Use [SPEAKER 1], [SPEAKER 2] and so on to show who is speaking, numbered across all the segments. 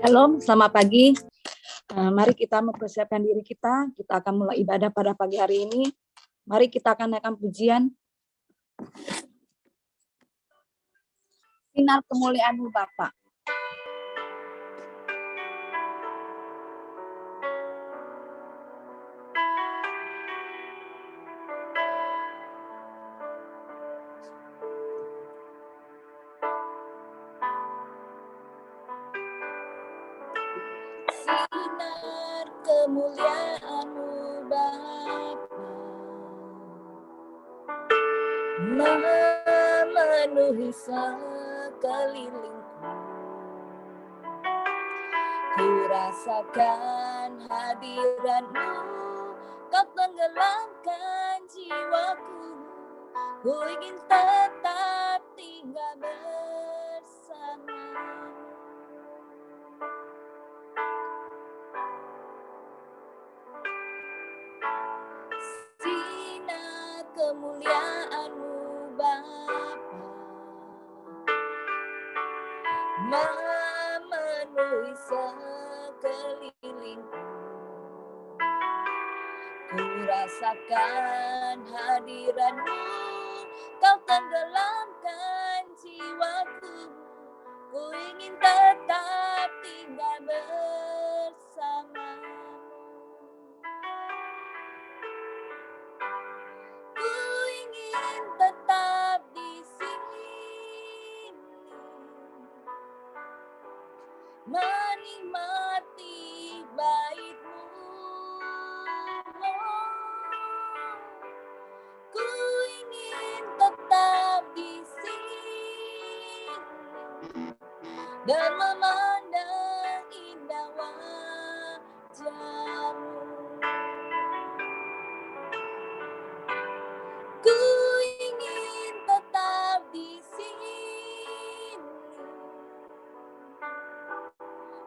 [SPEAKER 1] Shalom, selamat pagi. Mari kita mempersiapkan diri kita. Kita akan mulai ibadah pada pagi hari ini. Mari kita akan naikkan pujian. Sinar kemuliaan-Mu Bapa. Sinar kemuliaan-Mu Bapa memenuhi sekelilingku. Ku rasakan hadirat-Mu, Kau tenggelamkan jiwaku. Ku ingin tetap tinggal bersama-Mu. Sinar kemuliaan-Mu Bapa memenuhi sekelilingku. Ku rasakan hadirat-Mu, Kau tenggelamkan jiwaku. Ku ingin tetap tinggal bersama-Mu. Ku ingin tetap di sini, menikmati bait-Mu. Ku ingin tetap di sini dan memandang indah wajah-Mu. Ku ingin tetap di sini,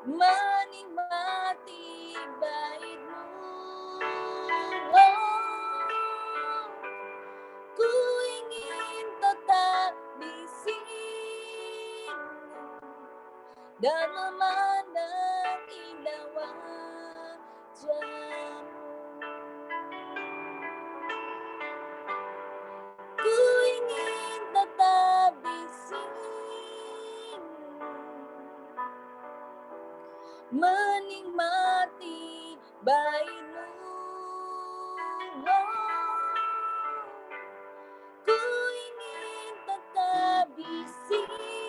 [SPEAKER 1] menikmati bait-Mu. Ku ingin tetap di sini dan memandang indah wajah-Mu. Ku ingin tetap di sini, menikmati bait-Mu. Ku ingin tetap di sini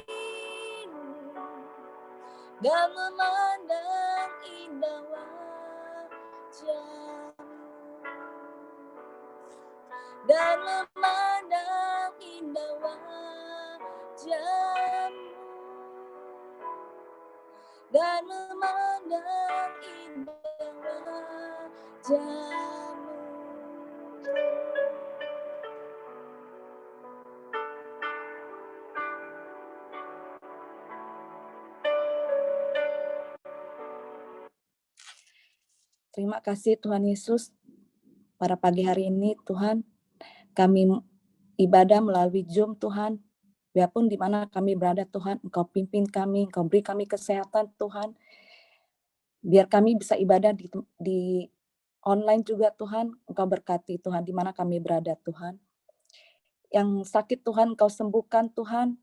[SPEAKER 1] dan memandang indah wajah-Mu. Dan memandang indah wajah-Mu. Dan memandang indah wajah-Mu. Terima kasih Tuhan Yesus. Pada pagi hari ini Tuhan, kami ibadah melalui Zoom Tuhan. Biarpun di mana kami berada Tuhan, Engkau pimpin kami, Engkau beri kami kesehatan Tuhan. Biar kami bisa ibadah di online juga Tuhan, Engkau berkati Tuhan di mana kami berada Tuhan. Yang sakit Tuhan Engkau sembuhkan Tuhan.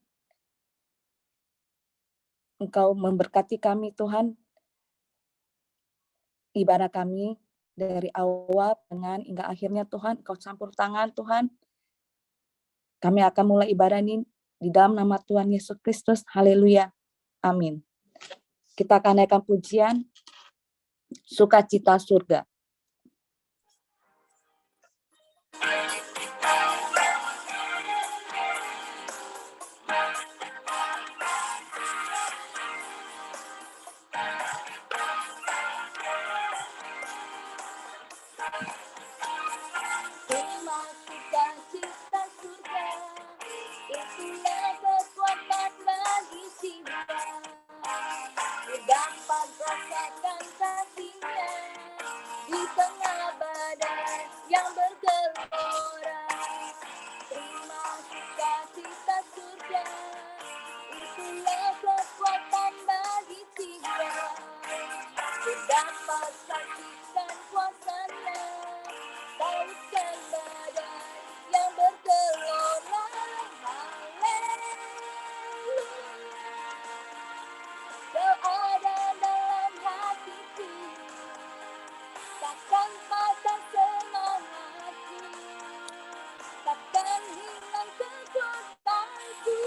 [SPEAKER 1] Engkau memberkati kami Tuhan. Ibadah kami dari awal dengan hingga akhirnya Tuhan, Engkau campur tangan Tuhan. Kami akan mulai ibadah ini di dalam nama Tuhan Yesus Kristus. Haleluya. Amin. Kita akan naikkan pujian Sukacita Surga. Terima sukacita surga, itulah kekuatan bagi jiwa. Dapat rasakan kasihnya di tengah badai yang bergelora. Terima sukacita surga, itulah kekuatan bagi jiwa. dapat saksikan kuasa-Nya, tautkan badai yang bergelora. Haleluya, Kau ada dalam hatiku, takkan patah semangatku, takkan hilang kekuatanku.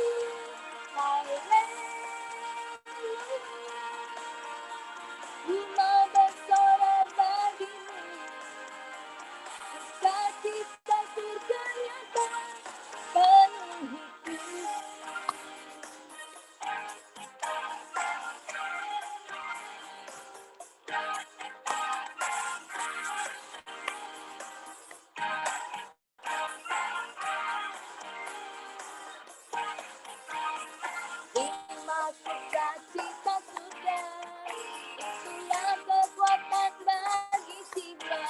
[SPEAKER 1] Haleluya, ku mau bersorak bagimu, sukacita surga nyata penuhiku. Terima sukacita surga, itulah kekuatan bagi jiwa.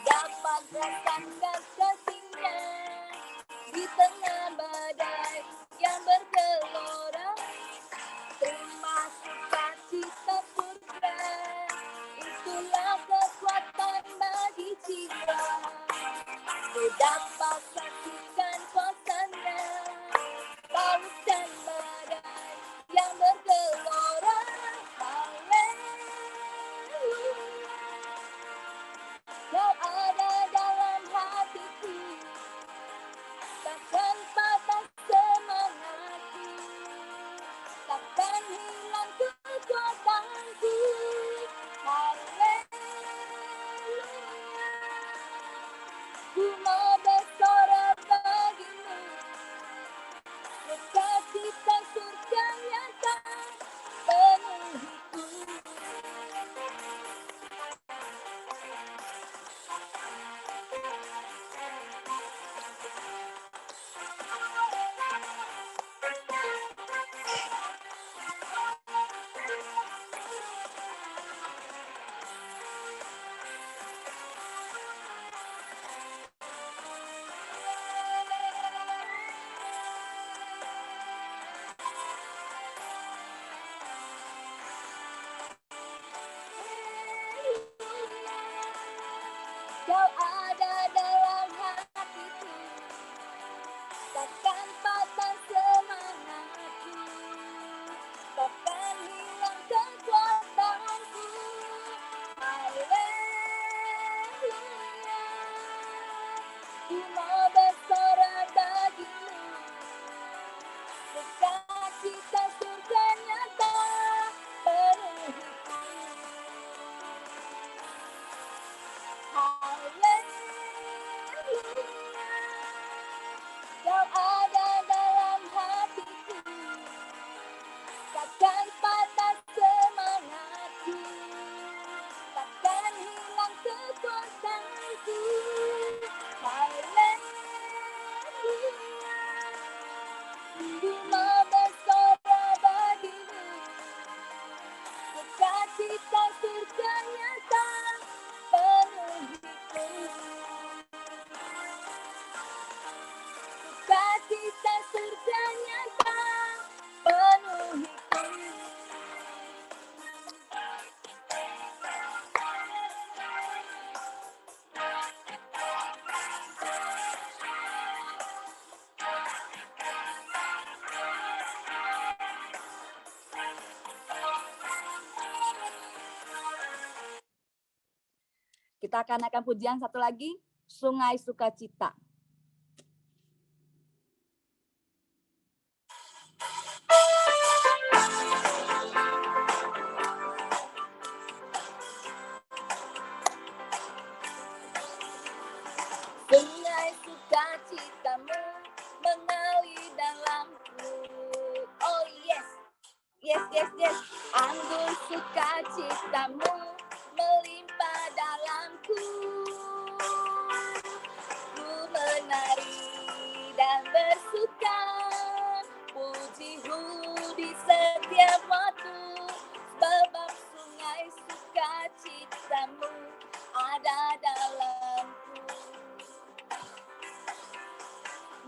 [SPEAKER 1] Dapat rasakan kasih-Nya di tengah badai yang bergelora. Terima sukacita surga, itulah kekuatan bagi jiwa. Dapat saksikan kuasa-Nya, tautkan badai yang bergelora. Haleluya, Kau ada dalam hatiku, takkan patah semangatku, takkan hilang kekuatanku. Haleluya, ku mau bersorak bagimu, sukacita surga nyata penuhiku. Kau ada dalam hatiku, takkan patah semangatku, takkan hilang kekuatanku. Haleluya, ku mau bersorak bagimu, sukacita surga nyata penuhiku. Haleluya, Kau ada dalam hatiku, takkan patah semangatku, takkan hilang kekuatanku. Haleluya, ku mau bersorak bagimu, sukacita surga nyata penuhiku. Sukacita surga nyata penuhiku. Kita akan naikkan pujian satu lagi, Sungai Sukacita. Sungai sukacitamu mengalir dalamku. Oh yes, yes, yes, yes. Anggur sukacitamu melimpah dalamku. Ku menari dan bersuka, pujimu di setiap waktu, sebab sungai sukacitamu ada dalamku.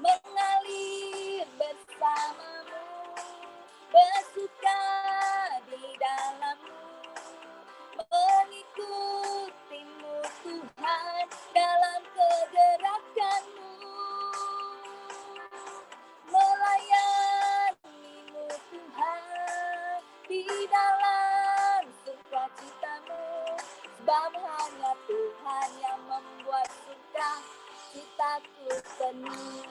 [SPEAKER 1] Mengalir bersamamu, bersuka di dalammu, penuh.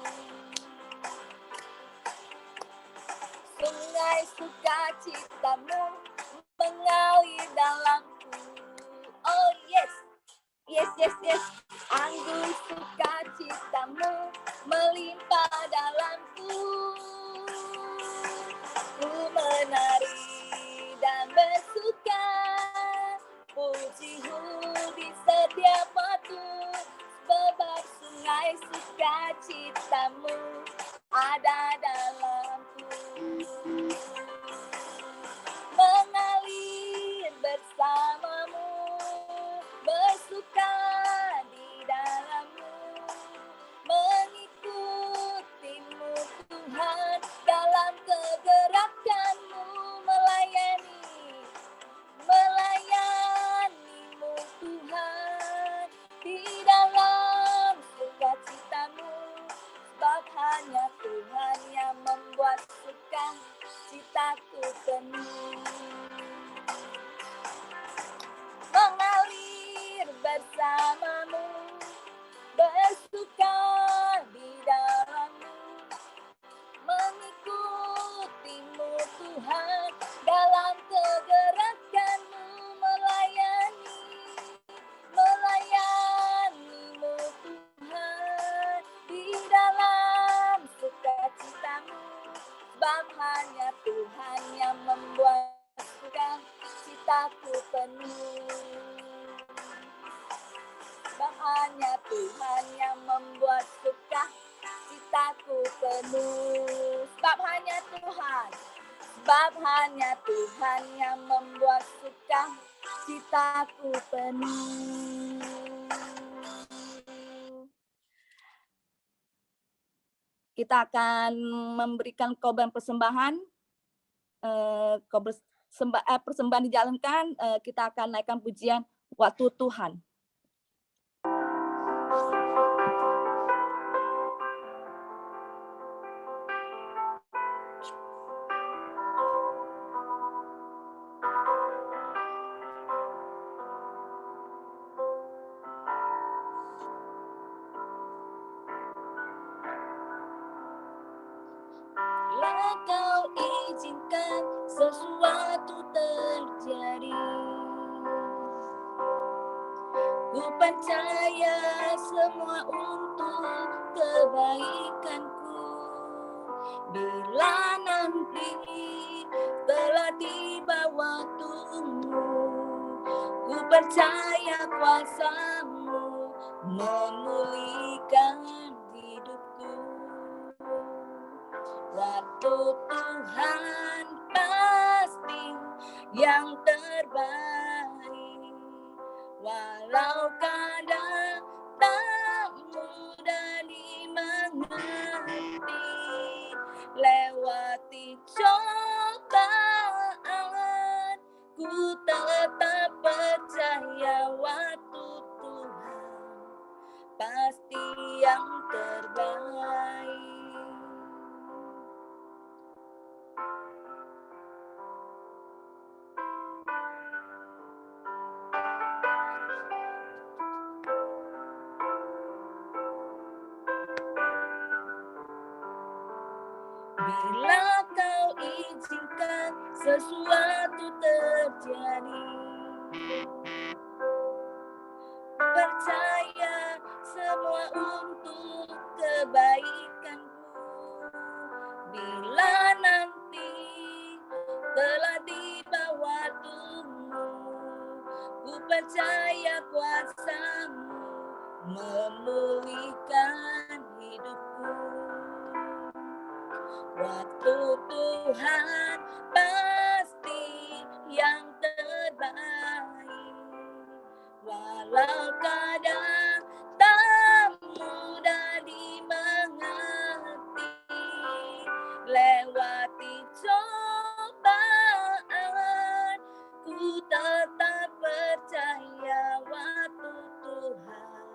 [SPEAKER 1] Sungai sukacitamu mengalir dalamku. Oh yes, yes, yes, yes. Anggur sukacitamu melimpah dalamku. Ku menari dan bersuka, pujimu di setiap waktu, sebab sungai sukacitamu ada dalamku. Mengalir bersamamu, bersuka di dalammu, mengikutimu Tuhan dalam kegerakanmu, melayanimu Tuhan di dalam sukacitamu, sebab hanya Tuhan yang membuat sukacitaku penuh. Mengalir bersamamu, bersuka di dalammu, mengikutimu Tuhan dalam kegerakanmu, melayanimu Tuhan di dalam sukacitamu, sebab hanya Tuhan yang membuat sukacitaku penuh. Sebab hanya Tuhan yang membuat sukacitaku penuh. Sebab hanya Tuhan yang membuat sukacitaku penuh. Kita akan memberikan korban persembahan. Persembahan dijalankan, kita akan naikkan pujian Waktu Tuhan. Bila Kau izinkan sesuatu terjadi, ku percaya semua untuk kebaikanku. Bila nanti telah tiba waktumu, ku percaya kuasa-Mu memulihkan hidupku. Waktu Tuhan pasti yang terbaik, walau kadang tak mudah dimengerti. Lewati cobaan, ku tetap percaya waktu Tuhan pasti yang terbaik. Bila Kau izinkan sesuatu terjadi, percaya semua untuk kebaikanku. Bila nanti telah tiba waktumu, ku percaya kuasa-Mu memulihkan hidupku. Waktu Tuhan pasti yang terbaik, walau kadang tak mudah dimengerti. Lewati cobaan, ku tetap percaya waktu Tuhan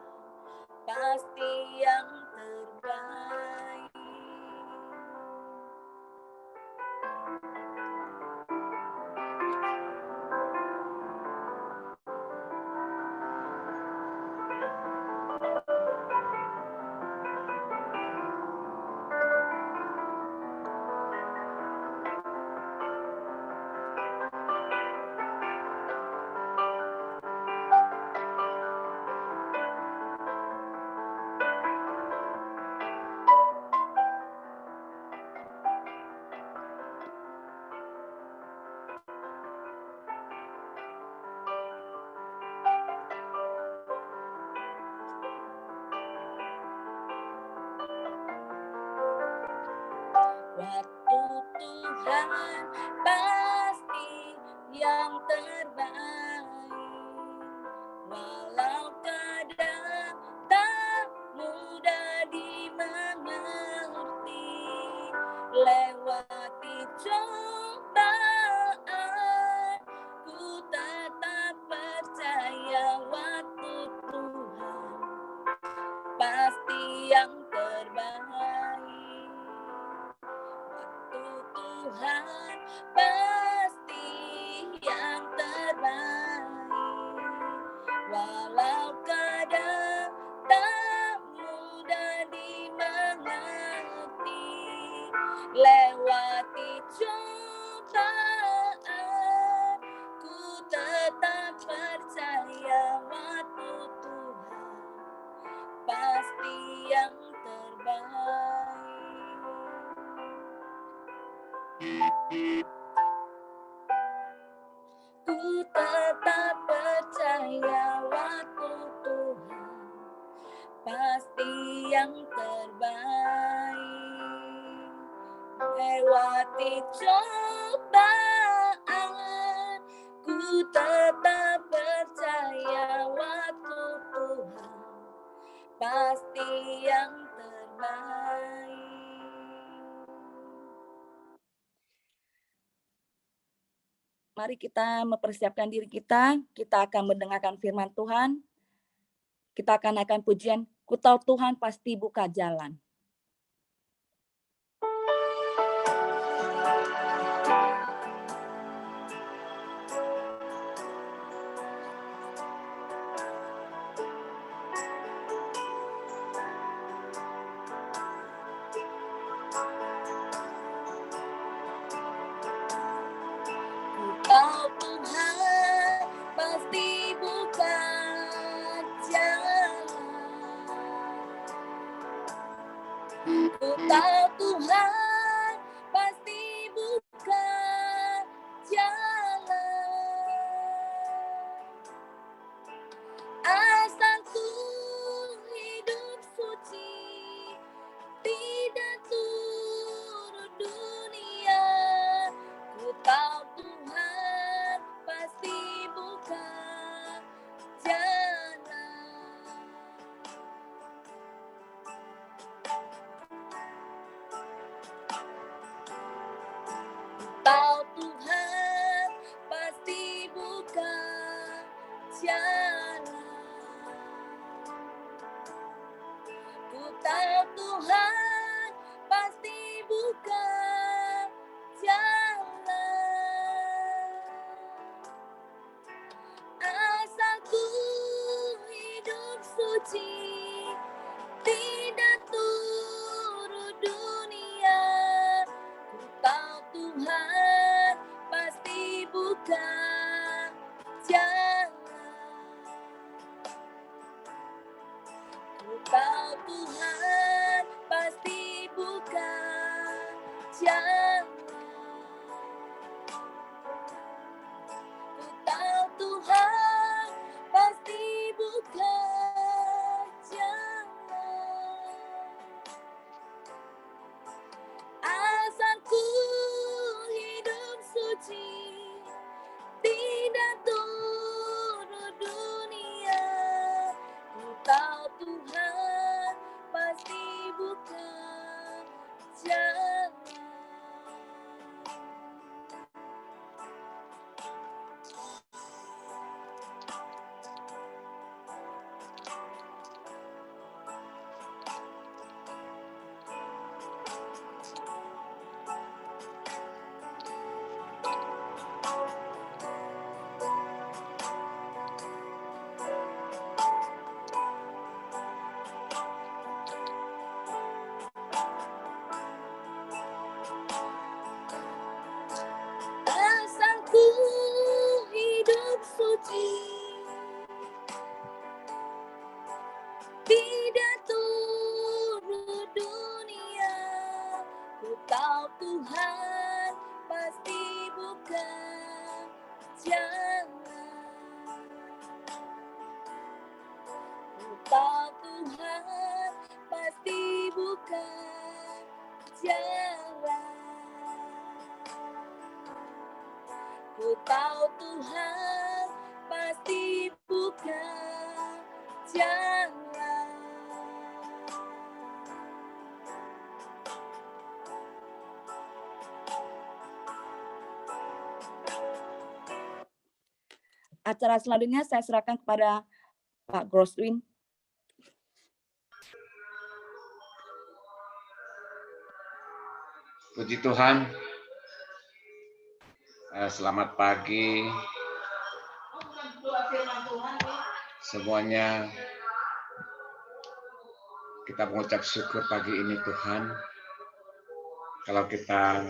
[SPEAKER 1] pasti yang terbaik. pasti yang terbaik. Walau kadang tak mudah dimengerti, lewati cobaan, ku tetap percaya waktu Tuhan pasti yang terbaik. Waktu Tuhan pasti yang terbaik. Walau kadang tak mudah dimengerti, lewati cobaan, ku tetap percaya waktu Tuhan pasti yang terbaik. Ku tetap percaya waktu Tuhan pasti yang terbaik. Lewati cobaan, ku tetap percaya waktu Tuhan pasti yang terbaik. Mari kita mempersiapkan diri kita akan mendengarkan firman Tuhan. Kita akan naikkan pujian, ku tahu Tuhan pasti buka jalan. Ku tahu Tuhan pasti buka jalan. Ku tahu Tuhan pasti buka jalan. Asalku hidup suci, tidak turut dunia. Ku tahu Tuhan pasti buka jalan. Ku tahu Tuhan pasti buka jalan. Ku tahu Tuhan pasti buka jalan. Asalku hidup suci, tidak turut dunia. Ku tahu Tuhan pasti buka jalan. Ku tahu Tuhan pasti buka jalan. Ku tahu Tuhan pasti buka jalan. Asalku hidup suci, tidak turut dunia. Ku tahu Tuhan pasti buka jalan. Asalku hidup suci, tidak turut dunia. Ku tahu Tuhan pasti buka jalan. Ku tahu Tuhan pasti buka jalan. Ku tahu Tuhan pasti buka jalan. Acara selanjutnya saya serahkan kepada Pak Groswin.
[SPEAKER 2] Puji Tuhan. Selamat pagi semuanya. Kita mengucap syukur pagi ini Tuhan, kalau kita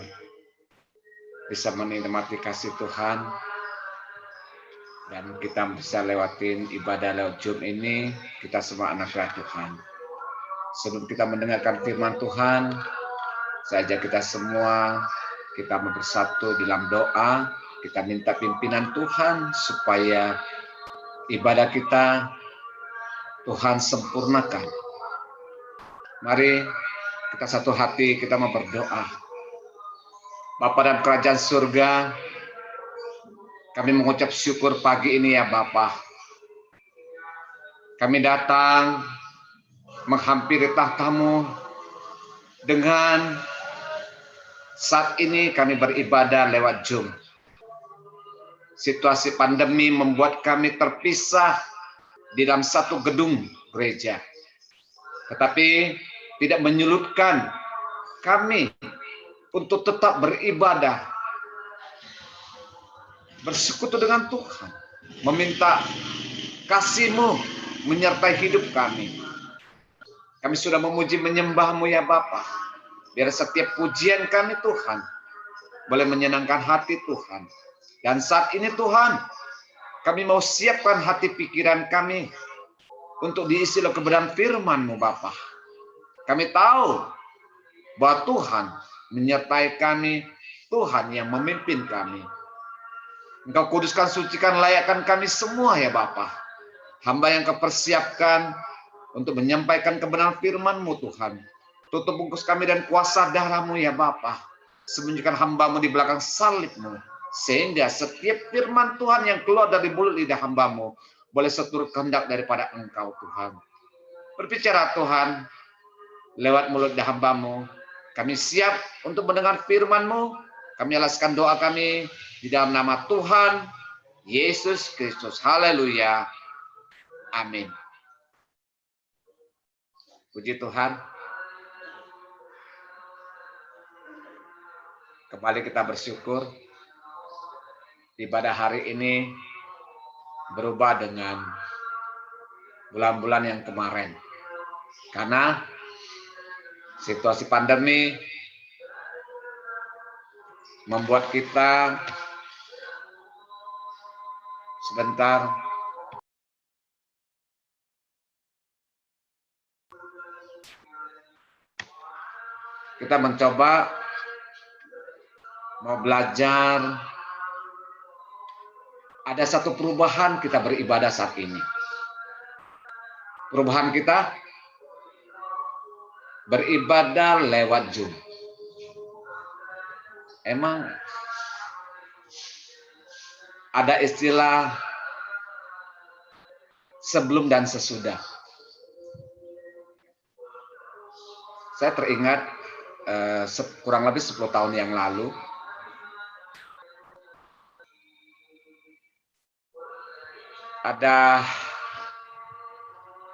[SPEAKER 2] bisa menikmati kasih Tuhan dan kita bisa lewatin ibadah lewat Zoom ini. Kita semua anak-anak Tuhan. Sebelum kita mendengarkan firman Tuhan, saya ajak kita semua, kita bersatu dalam doa. Kita minta pimpinan Tuhan supaya ibadah kita Tuhan sempurnakan. Mari kita satu hati, kita mau berdoa. Bapa dalam kerajaan surga, kami mengucap syukur pagi ini ya Bapa. Kami datang menghampiri tahta-Mu dengan saat ini kami beribadah lewat Zoom. Situasi pandemi membuat kami terpisah di dalam satu gedung gereja. Tetapi tidak menyulitkan kami untuk tetap beribadah, bersekutu dengan Tuhan, meminta kasih-Mu menyertai hidup kami. Kami sudah memuji menyembah-Mu ya Bapa. Biar setiap pujian kami Tuhan boleh menyenangkan hati Tuhan. Dan saat ini Tuhan, kami mau siapkan hati pikiran kami untuk diisi oleh kebenaran firman-Mu Bapa. Kami tahu bahwa Tuhan menyertai kami, Tuhan yang memimpin kami. Engkau kuduskan, sucikan, layakkan kami semua ya Bapa. Hamba yang Kau persiapkan untuk menyampaikan kebenaran firman-Mu Tuhan. Tutup bungkus kami dan kuasa darah-Mu ya Bapa. Sembunyikan hamba-Mu di belakang salib-Mu. Sehingga setiap firman Tuhan yang keluar dari mulut lidah hamba-Mu boleh seturut kehendak daripada Engkau Tuhan. Berbicara Tuhan lewat mulut lidah hamba-Mu. Kami siap untuk mendengar firman-Mu. Kami alaskan doa kami di dalam nama Tuhan Yesus Kristus. Haleluya. Amin. Puji Tuhan. Kembali kita bersyukur. Ibadah hari ini berubah dengan bulan-bulan yang kemarin. Karena situasi pandemi membuat kita sebentar kita mencoba mau belajar. Ada satu perubahan kita beribadah saat ini. Perubahan kita beribadah lewat Zoom. Emang ada istilah sebelum dan sesudah. Saya teringat kurang lebih 10 tahun yang lalu, ada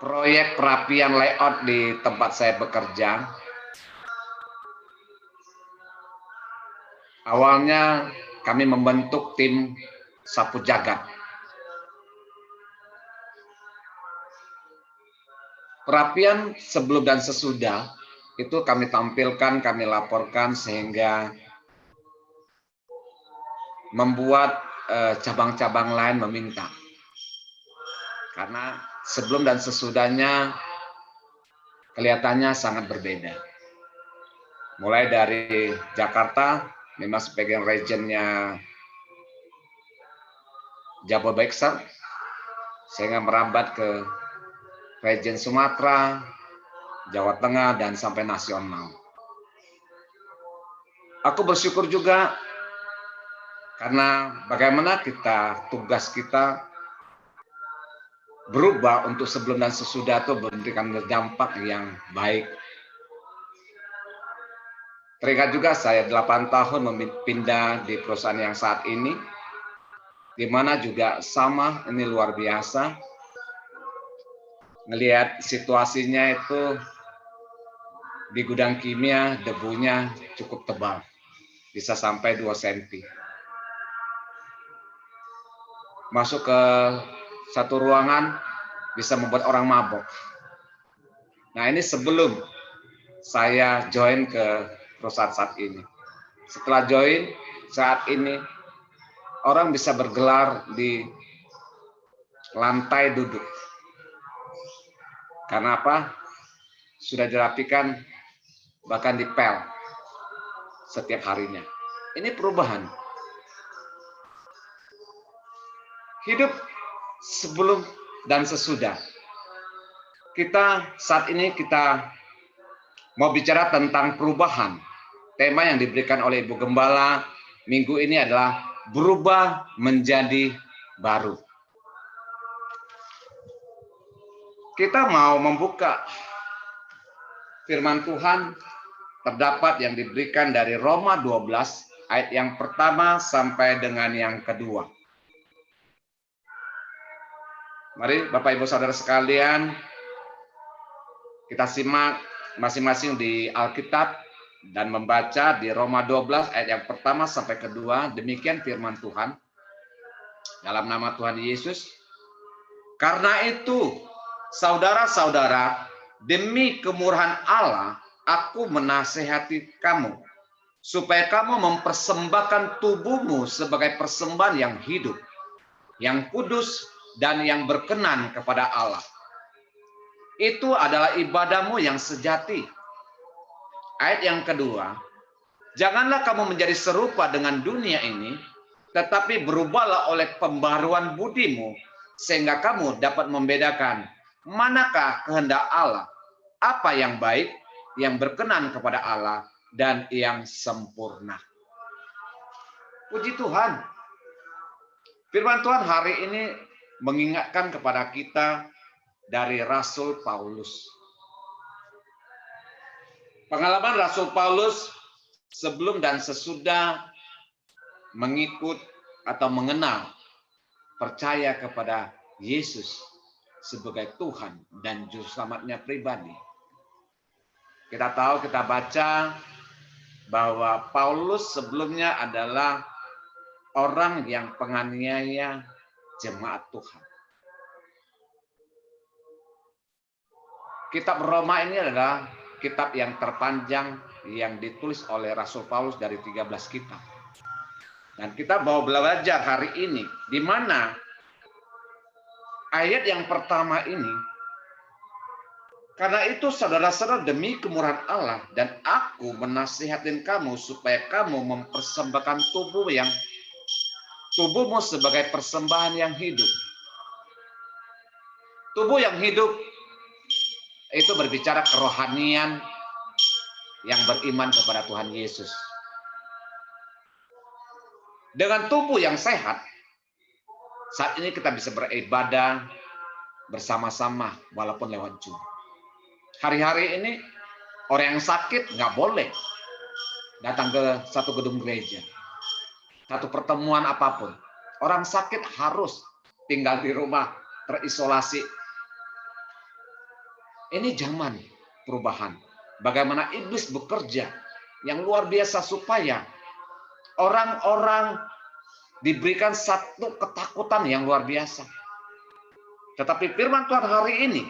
[SPEAKER 2] proyek perapian layout di tempat saya bekerja. Awalnya kami membentuk tim sapu jagat. Perapian sebelum dan sesudah itu kami tampilkan, kami laporkan sehingga membuat cabang-cabang lain meminta. Karena sebelum dan sesudahnya kelihatannya sangat berbeda. Mulai dari Jakarta, memang sebagian regionnya Jabodetabek, sehingga merambat ke region Sumatera, Jawa Tengah, dan sampai nasional. Aku bersyukur juga Karena bagaimana tugas kita berubah untuk sebelum dan sesudah itu memberikan dampak yang baik. Teringat juga saya 8 tahun pindah di perusahaan yang saat ini, di mana juga sama, ini luar biasa. Ngelihat situasinya itu di gudang kimia, debunya cukup tebal, bisa sampai 2 cm. Masuk ke satu ruangan bisa membuat orang mabok. Nah, ini sebelum saya join ke perusahaan saat ini. Setelah join saat ini, orang bisa bergelar di lantai duduk. Karena apa? Sudah dirapikan, bahkan dipel setiap harinya. Ini perubahan. Hidup sebelum dan sesudah. Saat ini kita mau bicara tentang perubahan. Tema yang diberikan oleh Ibu Gembala minggu ini adalah berubah menjadi baru. Kita mau membuka firman Tuhan terdapat yang diberikan dari Roma 12 ayat yang pertama sampai dengan yang kedua. Mari Bapak Ibu Saudara sekalian, kita simak masing-masing di Alkitab dan membaca di Roma 12 ayat yang pertama sampai kedua. Demikian firman Tuhan dalam nama Tuhan Yesus. Karena itu, saudara-saudara, demi kemurahan Allah, aku menasihati kamu, supaya kamu mempersembahkan tubuhmu sebagai persembahan yang hidup, yang kudus, dan yang berkenan kepada Allah. Itu adalah ibadahmu yang sejati. Ayat yang kedua, janganlah kamu menjadi serupa dengan dunia ini, tetapi berubahlah oleh pembaruan budimu, sehingga kamu dapat membedakan manakah kehendak Allah, apa yang baik, yang berkenan kepada Allah, dan yang sempurna. Puji Tuhan. Firman Tuhan hari ini mengingatkan kepada kita dari Rasul Paulus. Pengalaman Rasul Paulus sebelum dan sesudah mengikut atau mengenal, percaya kepada Yesus sebagai Tuhan dan Juru Selamatnya pribadi. Kita tahu, kita baca bahwa Paulus sebelumnya adalah orang yang penganiaya jemaat Tuhan. Kitab Roma ini adalah kitab yang terpanjang yang ditulis oleh Rasul Paulus dari 13 kitab. Dan kita mau belajar hari ini, di mana ayat yang pertama ini, karena itu saudara-saudara demi kemurahan Allah, dan aku menasihatin kamu supaya kamu mempersembahkan tubuhmu sebagai persembahan yang hidup. Tubuh yang hidup itu berbicara kerohanian yang beriman kepada Tuhan Yesus. Dengan tubuh yang sehat, saat ini kita bisa beribadah bersama-sama walaupun lewat Zoom. Hari-hari ini orang yang sakit nggak boleh datang ke satu gedung gereja, satu pertemuan apapun. Orang sakit harus tinggal di rumah, terisolasi. Ini zaman perubahan. Bagaimana iblis bekerja yang luar biasa supaya orang-orang diberikan satu ketakutan yang luar biasa. Tetapi firman Tuhan hari ini,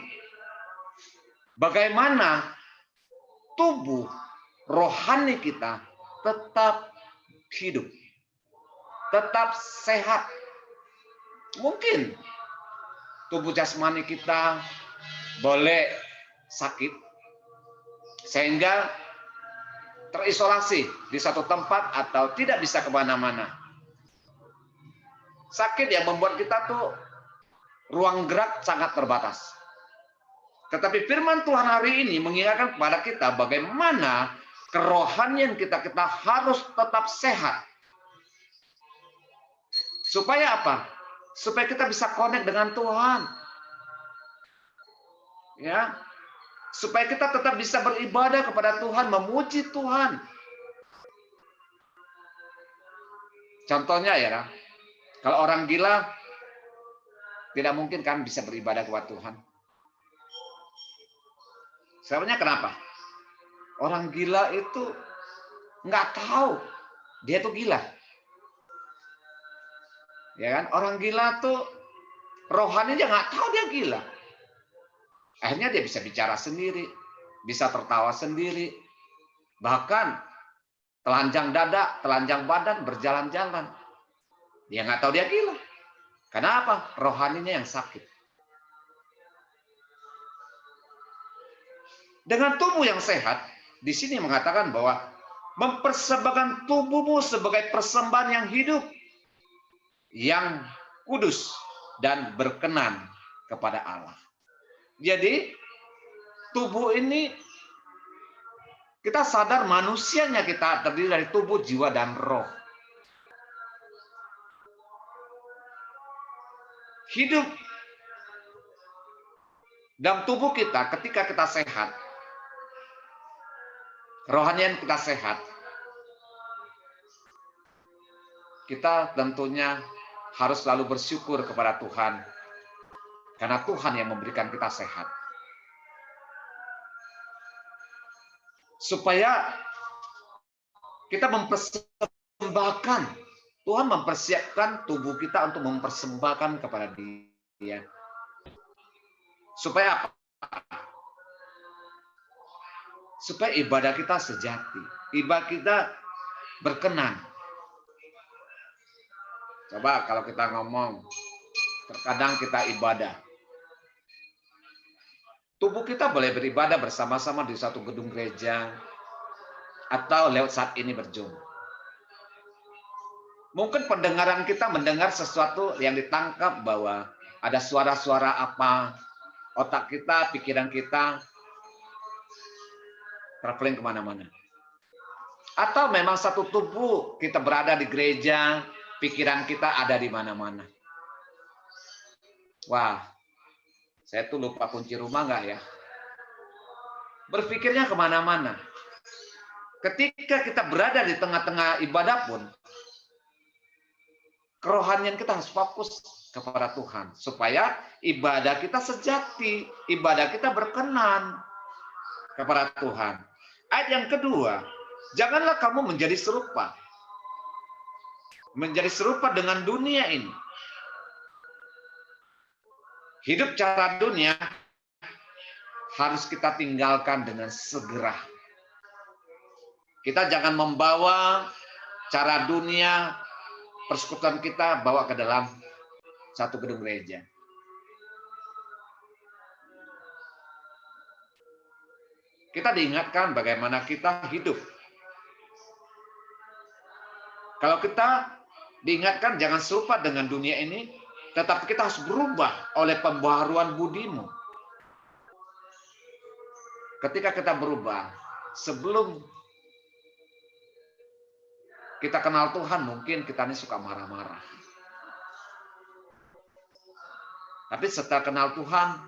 [SPEAKER 2] bagaimana tubuh rohani kita tetap hidup, tetap sehat. Mungkin tubuh jasmani kita boleh sakit, sehingga terisolasi di satu tempat atau tidak bisa kemana-mana. Sakit yang membuat kita tuh ruang gerak sangat terbatas. Tetapi firman Tuhan hari ini mengingatkan kepada kita bagaimana kerohanian kita harus tetap sehat. Supaya apa? Supaya kita bisa connect dengan Tuhan. Ya. Supaya kita tetap bisa beribadah kepada Tuhan, memuji Tuhan. Contohnya ya, kalau orang gila tidak mungkin kan bisa beribadah kepada Tuhan. Sebenarnya kenapa? Orang gila itu nggak tahu dia tuh gila. Ya kan? Orang gila tuh rohani dia nggak tahu dia gila. Akhirnya dia bisa bicara sendiri, bisa tertawa sendiri, bahkan telanjang dada, telanjang badan, berjalan-jalan. Dia nggak tahu dia gila. Kenapa? Rohaninya yang sakit. Dengan tubuh yang sehat, di sini mengatakan bahwa mempersembahkan tubuhmu sebagai persembahan yang hidup, yang kudus dan berkenan kepada Allah. Jadi tubuh ini kita sadar manusianya kita terdiri dari tubuh, jiwa, dan roh. Hidup dalam tubuh kita ketika kita sehat, rohanian kita sehat, kita tentunya harus selalu bersyukur kepada Tuhan, karena Tuhan yang memberikan kita sehat. Supaya kita mempersembahkan, Tuhan mempersiapkan tubuh kita untuk mempersembahkan kepada Dia. Supaya apa? Supaya ibadah kita sejati, ibadah kita berkenan. Coba kalau kita ngomong, terkadang kita ibadah. Tubuh kita boleh beribadah bersama-sama di satu gedung gereja, atau lewat saat ini berjum. Mungkin pendengaran kita mendengar sesuatu yang ditangkap bahwa ada suara-suara apa, otak kita, pikiran kita, traveling kemana-mana. Atau memang satu tubuh kita berada di gereja, pikiran kita ada di mana-mana. Wah, saya tuh lupa kunci rumah nggak ya? Berpikirnya kemana-mana. Ketika kita berada di tengah-tengah ibadah pun, kerohanian kita harus fokus kepada Tuhan. Supaya ibadah kita sejati, ibadah kita berkenan kepada Tuhan. Ayat yang kedua, janganlah kamu menjadi serupa. Menjadi serupa dengan dunia ini. Hidup cara dunia harus kita tinggalkan dengan segera. Kita jangan membawa cara dunia, persekutuan kita bawa ke dalam satu gedung gereja. Kita diingatkan bagaimana kita hidup. Kalau kita diingatkan jangan serupa dengan dunia ini, tetapi kita harus berubah oleh pembaharuan budimu. Ketika kita berubah, sebelum kita kenal Tuhan, mungkin kita ini suka marah-marah. Tapi setelah kenal Tuhan,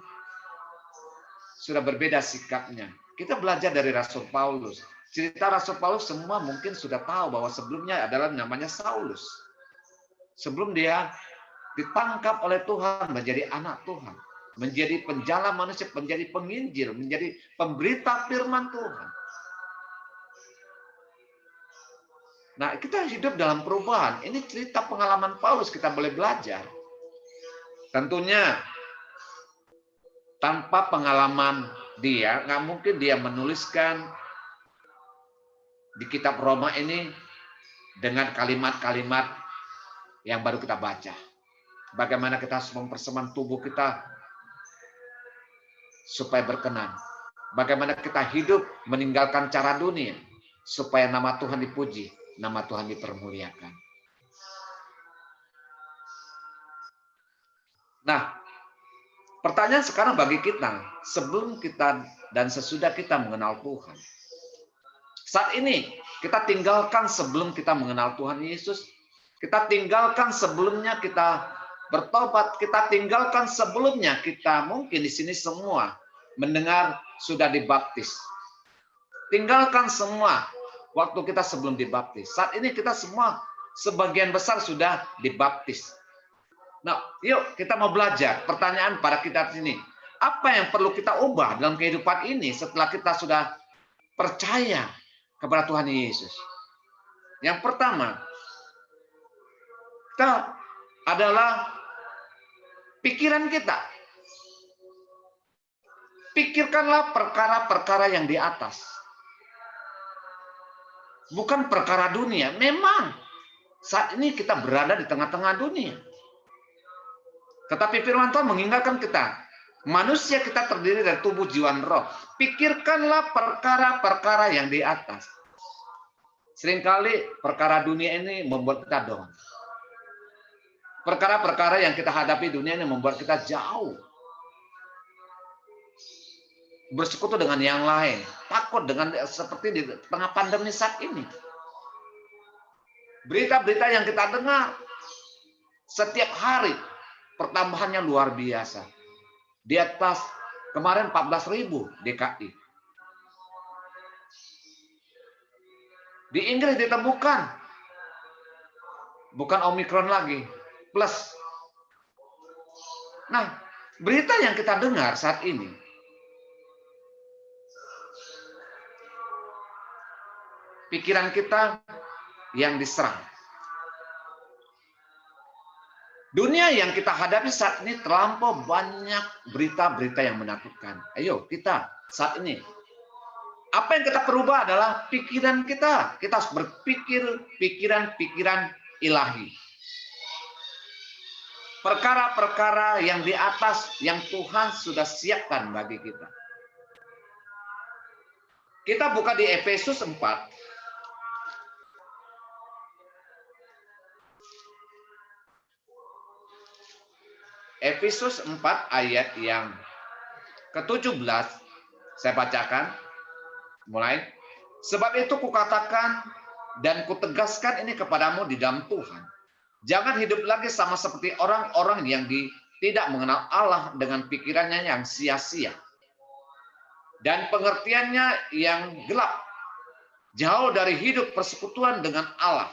[SPEAKER 2] sudah berbeda sikapnya. Kita belajar dari Rasul Paulus. Cerita Rasul Paulus semua mungkin sudah tahu bahwa sebelumnya adalah namanya Saulus. Sebelum dia ditangkap oleh Tuhan menjadi anak Tuhan, menjadi penjala manusia, menjadi penginjil, menjadi pemberita firman Tuhan. Nah, kita hidup dalam perubahan. Ini cerita pengalaman Paulus, kita boleh belajar. Tentunya tanpa pengalaman dia, nggak mungkin dia menuliskan di kitab Roma ini dengan kalimat-kalimat yang baru kita baca. Bagaimana kita harus mempersembahkan tubuh kita supaya berkenan. Bagaimana kita hidup meninggalkan cara dunia supaya nama Tuhan dipuji, nama Tuhan dipermuliakan. Nah, pertanyaan sekarang bagi kita, sebelum kita dan sesudah kita mengenal Tuhan. Saat ini kita tinggalkan sebelum kita mengenal Tuhan Yesus, Kita tinggalkan sebelumnya kita bertobat, kita tinggalkan sebelumnya kita mungkin di sini semua mendengar sudah dibaptis. Tinggalkan semua waktu kita sebelum dibaptis. Saat ini kita semua sebagian besar sudah dibaptis. Nah, yuk kita mau belajar. Pertanyaan pada kita sini, apa yang perlu kita ubah dalam kehidupan ini setelah kita sudah percaya kepada Tuhan Yesus? Yang pertama, kita adalah pikiran kita. Pikirkanlah perkara-perkara yang di atas. Bukan perkara dunia. Memang saat ini kita berada di tengah-tengah dunia. Tetapi firman Tuhan mengingatkan kita, manusia kita terdiri dari tubuh, jiwa, dan roh. Pikirkanlah perkara-perkara yang di atas. Seringkali perkara dunia ini membuat kita down. Perkara-perkara yang kita hadapi dunia ini membuat kita jauh. Bersekutu dengan yang lain. Takut dengan seperti di tengah pandemi saat ini. Berita-berita yang kita dengar setiap hari pertambahannya luar biasa. Di atas kemarin 14.000 DKI. Di Inggris ditemukan bukan Omikron lagi, plus. Nah, berita yang kita dengar saat ini pikiran kita yang diserang. Dunia yang kita hadapi saat ini terlampau banyak berita-berita yang menakutkan. Ayo kita saat ini, apa yang kita perubah adalah pikiran kita. Kita harus berpikir pikiran-pikiran ilahi. Perkara-perkara yang di atas yang Tuhan sudah siapkan bagi kita. Kita buka di Efesus 4. Efesus 4 ayat yang ke-17 saya bacakan mulai. Sebab itu kukatakan dan kutegaskan ini kepadamu di dalam Tuhan. Jangan hidup lagi sama seperti orang-orang yang tidak mengenal Allah dengan pikirannya yang sia-sia dan pengertiannya yang gelap, jauh dari hidup persekutuan dengan Allah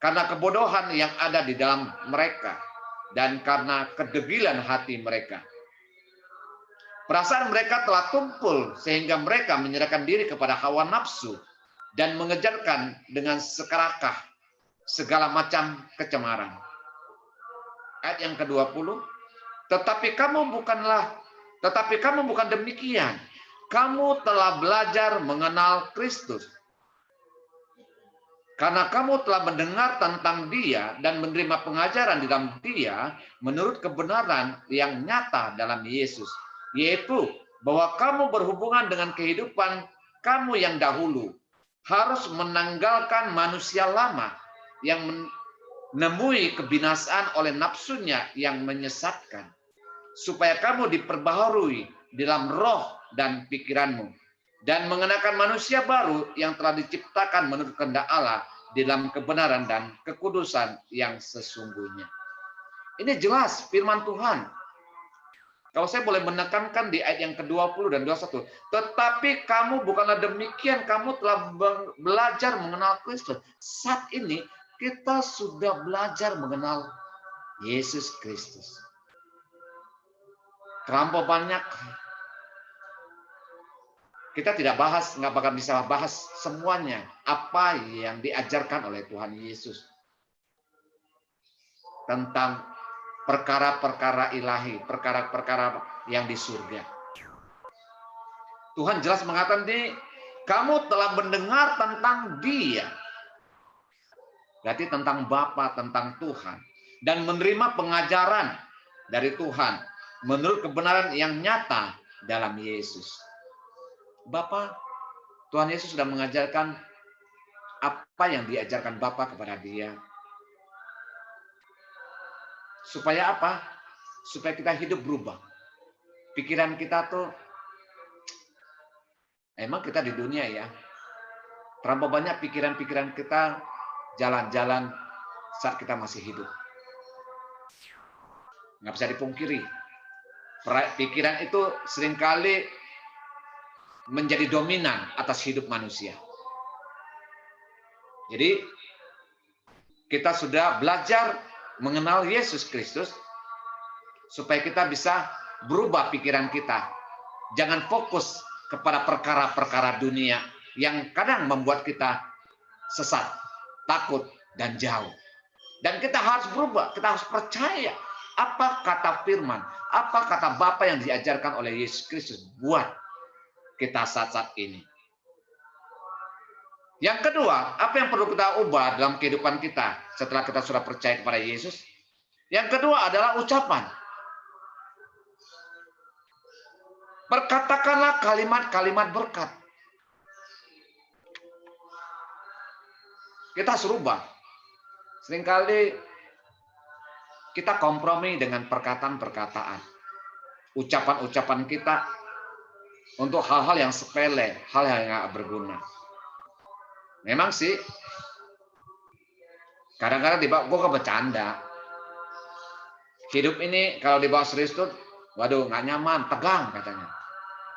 [SPEAKER 2] karena kebodohan yang ada di dalam mereka dan karena kedegilan hati mereka. Perasaan mereka telah tumpul sehingga mereka menyerahkan diri kepada hawa nafsu dan mengejarkan dengan sekerakah segala macam kecemaran. Ayat yang ke-20, tetapi kamu bukan demikian. Kamu telah belajar mengenal Kristus. Karena kamu telah mendengar tentang Dia dan menerima pengajaran di dalam Dia menurut kebenaran yang nyata dalam Yesus, yaitu bahwa kamu berhubungan dengan kehidupan kamu yang dahulu harus menanggalkan manusia lama yang menemui kebinasaan oleh nafsunya yang menyesatkan, supaya kamu diperbaharui dalam roh dan pikiranmu, dan mengenakan manusia baru yang telah diciptakan menurut kehendak Allah di dalam kebenaran dan kekudusan yang sesungguhnya. Ini jelas firman Tuhan. Kalau saya boleh menekankan di ayat yang ke-20 dan 21. Tetapi kamu bukanlah demikian, kamu telah belajar mengenal Kristus. Saat ini kita sudah belajar mengenal Yesus Kristus. Terlampau banyak. Kita tidak bahas, nggak bakal bisa bahas semuanya apa yang diajarkan oleh Tuhan Yesus tentang perkara-perkara ilahi, perkara-perkara yang di surga. Tuhan jelas mengatakan kamu telah mendengar tentang Dia, berarti tentang Bapa, tentang Tuhan, dan menerima pengajaran dari Tuhan menurut kebenaran yang nyata dalam Yesus. Bapa, Tuhan Yesus sudah mengajarkan apa yang diajarkan Bapa kepada Dia. Supaya apa? Supaya kita hidup berubah. Pikiran kita tuh, emang kita di dunia ya, terlalu banyak pikiran-pikiran kita jalan-jalan saat kita masih hidup. Nggak bisa dipungkiri. Pikiran itu seringkali menjadi dominan atas hidup manusia. Jadi kita sudah belajar mengenal Yesus Kristus supaya kita bisa berubah pikiran kita. Jangan fokus kepada perkara-perkara dunia yang kadang membuat kita sesat, takut, dan jauh. Dan kita harus berubah, kita harus percaya apa kata firman, apa kata Bapa yang diajarkan oleh Yesus Kristus buat kita saat-saat ini. Yang kedua, apa yang perlu kita ubah dalam kehidupan kita setelah kita sudah percaya kepada Yesus? Yang kedua adalah ucapan. Perkatakanlah kalimat-kalimat berkat. Kita harus rubah. Seringkali kita kompromi dengan perkataan-perkataan. Ucapan-ucapan kita untuk hal-hal yang sepele, hal yang nggak berguna. Memang sih, kadang-kadang gue kan bercanda. Hidup ini kalau dibawa serius tuh, waduh nggak nyaman, tegang katanya.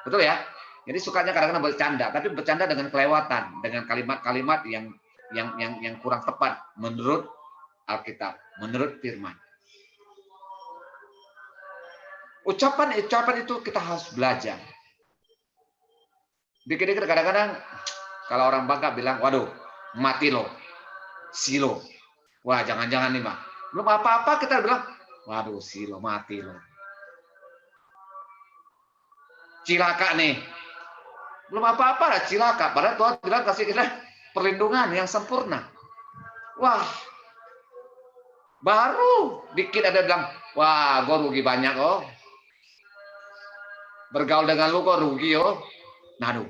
[SPEAKER 2] Betul ya? Jadi sukanya kadang-kadang bercanda, tapi bercanda dengan kelewatan, dengan kalimat-kalimat yang kurang tepat menurut Alkitab, menurut firman. Ucapan itu kita harus belajar. Dikit-dikit kadang-kadang kalau orang Bangka bilang, waduh, mati lo, silo. Wah, jangan-jangan nih, Mak. Belum apa-apa kita bilang, waduh, silo, mati lo. Cilaka nih. Belum apa-apa lah, cilaka. Padahal Tuhan bilang kasih kita perlindungan yang sempurna. Wah, baru dikit ada bilang, wah, gue rugi banyak, oh. Bergaul dengan lu kok rugi, oh. Nah, aduh.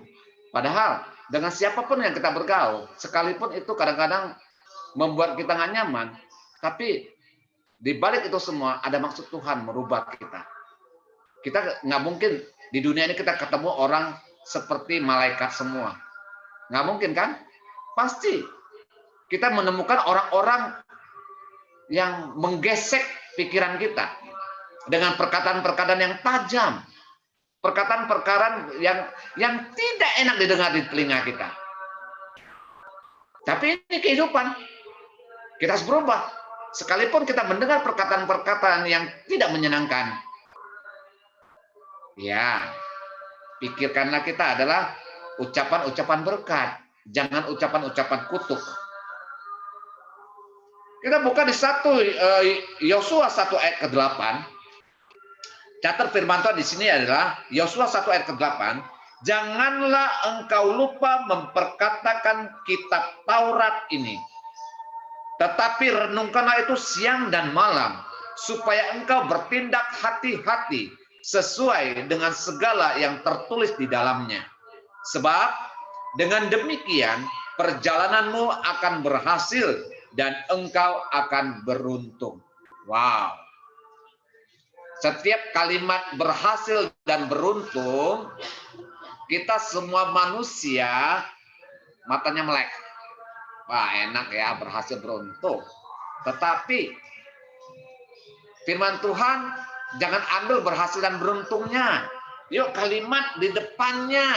[SPEAKER 2] Padahal dengan siapapun yang kita bergaul, sekalipun itu kadang-kadang membuat kita nggak nyaman, tapi di balik itu semua ada maksud Tuhan merubah kita. Kita nggak mungkin di dunia ini kita ketemu orang seperti malaikat semua. Nggak mungkin kan? Pasti kita menemukan orang-orang yang menggesek pikiran kita dengan perkataan-perkataan yang tajam. Perkataan-perkataan yang tidak enak didengar di telinga kita. Tapi ini kehidupan. Kita harus berubah. Sekalipun kita mendengar perkataan-perkataan yang tidak menyenangkan. Ya, pikirkanlah kita adalah ucapan-ucapan berkat. Jangan ucapan-ucapan kutuk. Kita buka di Yosua 1 ayat ke-8. Catat firman Tuhan di sini adalah Yosua 1 ayat ke-8. Janganlah engkau lupa memperkatakan kitab Taurat ini. Tetapi renungkanlah itu siang dan malam. Supaya engkau bertindak hati-hati sesuai dengan segala yang tertulis di dalamnya. Sebab dengan demikian perjalananmu akan berhasil dan engkau akan beruntung. Wow. Setiap kalimat berhasil dan beruntung, kita semua manusia matanya melek. Wah, enak ya berhasil beruntung. Tetapi firman Tuhan jangan ambil berhasil dan beruntungnya. Yuk kalimat di depannya.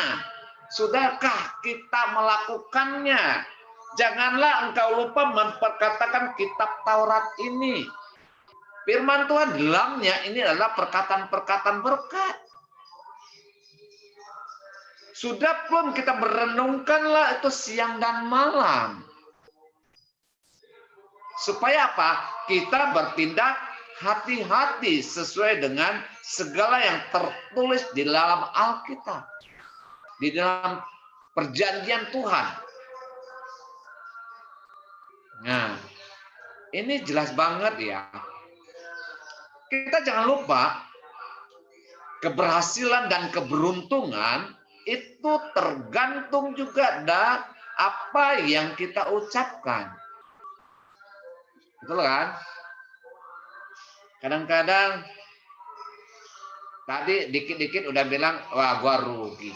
[SPEAKER 2] Sudahkah kita melakukannya? Janganlah engkau lupa memperkatakan kitab Taurat ini. Firman Tuhan dalamnya ini adalah perkataan-perkataan berkat. Sudah pun kita merenungkanlah itu siang dan malam. Supaya apa? Kita bertindak hati-hati sesuai dengan segala yang tertulis di dalam Alkitab. Di dalam perjanjian Tuhan. Nah, ini jelas banget ya. Kita jangan lupa keberhasilan dan keberuntungan itu tergantung juga dari apa yang kita ucapkan. Betul kan? Kadang-kadang tadi dikit-dikit udah bilang, wah gua rugi.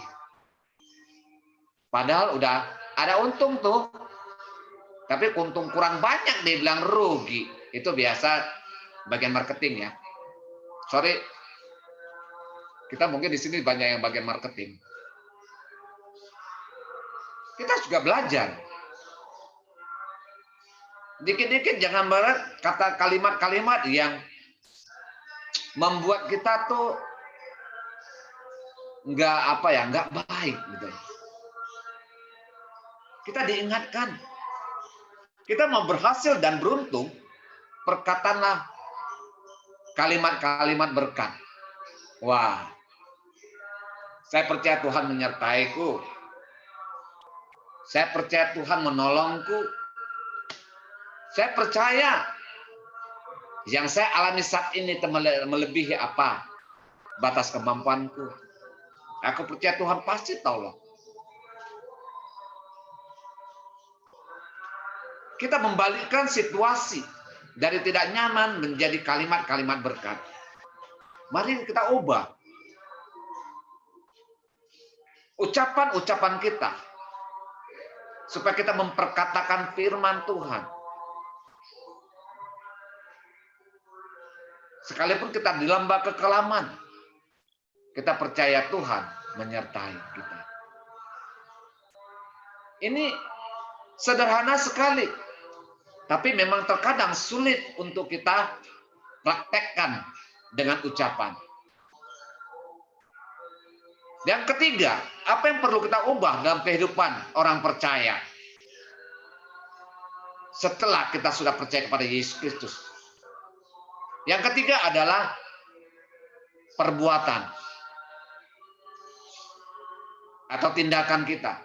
[SPEAKER 2] Padahal udah ada untung tuh. Tapi untung kurang banyak dia bilang rugi. Itu biasa bagian marketing ya. Sorry, kita mungkin di sini banyak yang bagian marketing. Kita juga belajar. Dikit-dikit jangan berat kata kalimat-kalimat yang membuat kita tuh nggak baik gitu. Kita diingatkan, kita mau berhasil dan beruntung, perkataanlah kalimat-kalimat berkat. Wah, saya percaya Tuhan menyertaiku. Saya percaya Tuhan menolongku. Saya percaya yang saya alami saat ini melebihi apa batas kemampuanku. Aku percaya Tuhan pasti tolong. Kita membalikkan situasi dari tidak nyaman menjadi kalimat-kalimat berkat. Mari kita ubah ucapan-ucapan kita supaya kita memperkatakan firman Tuhan. Sekalipun kita di lembah kekelaman, kita percaya Tuhan menyertai kita. Ini sederhana sekali, tapi memang terkadang sulit untuk kita praktekkan dengan ucapan. Yang ketiga, apa yang perlu kita ubah dalam kehidupan orang percaya setelah kita sudah percaya kepada Yesus Kristus? Yang ketiga adalah perbuatan atau tindakan kita.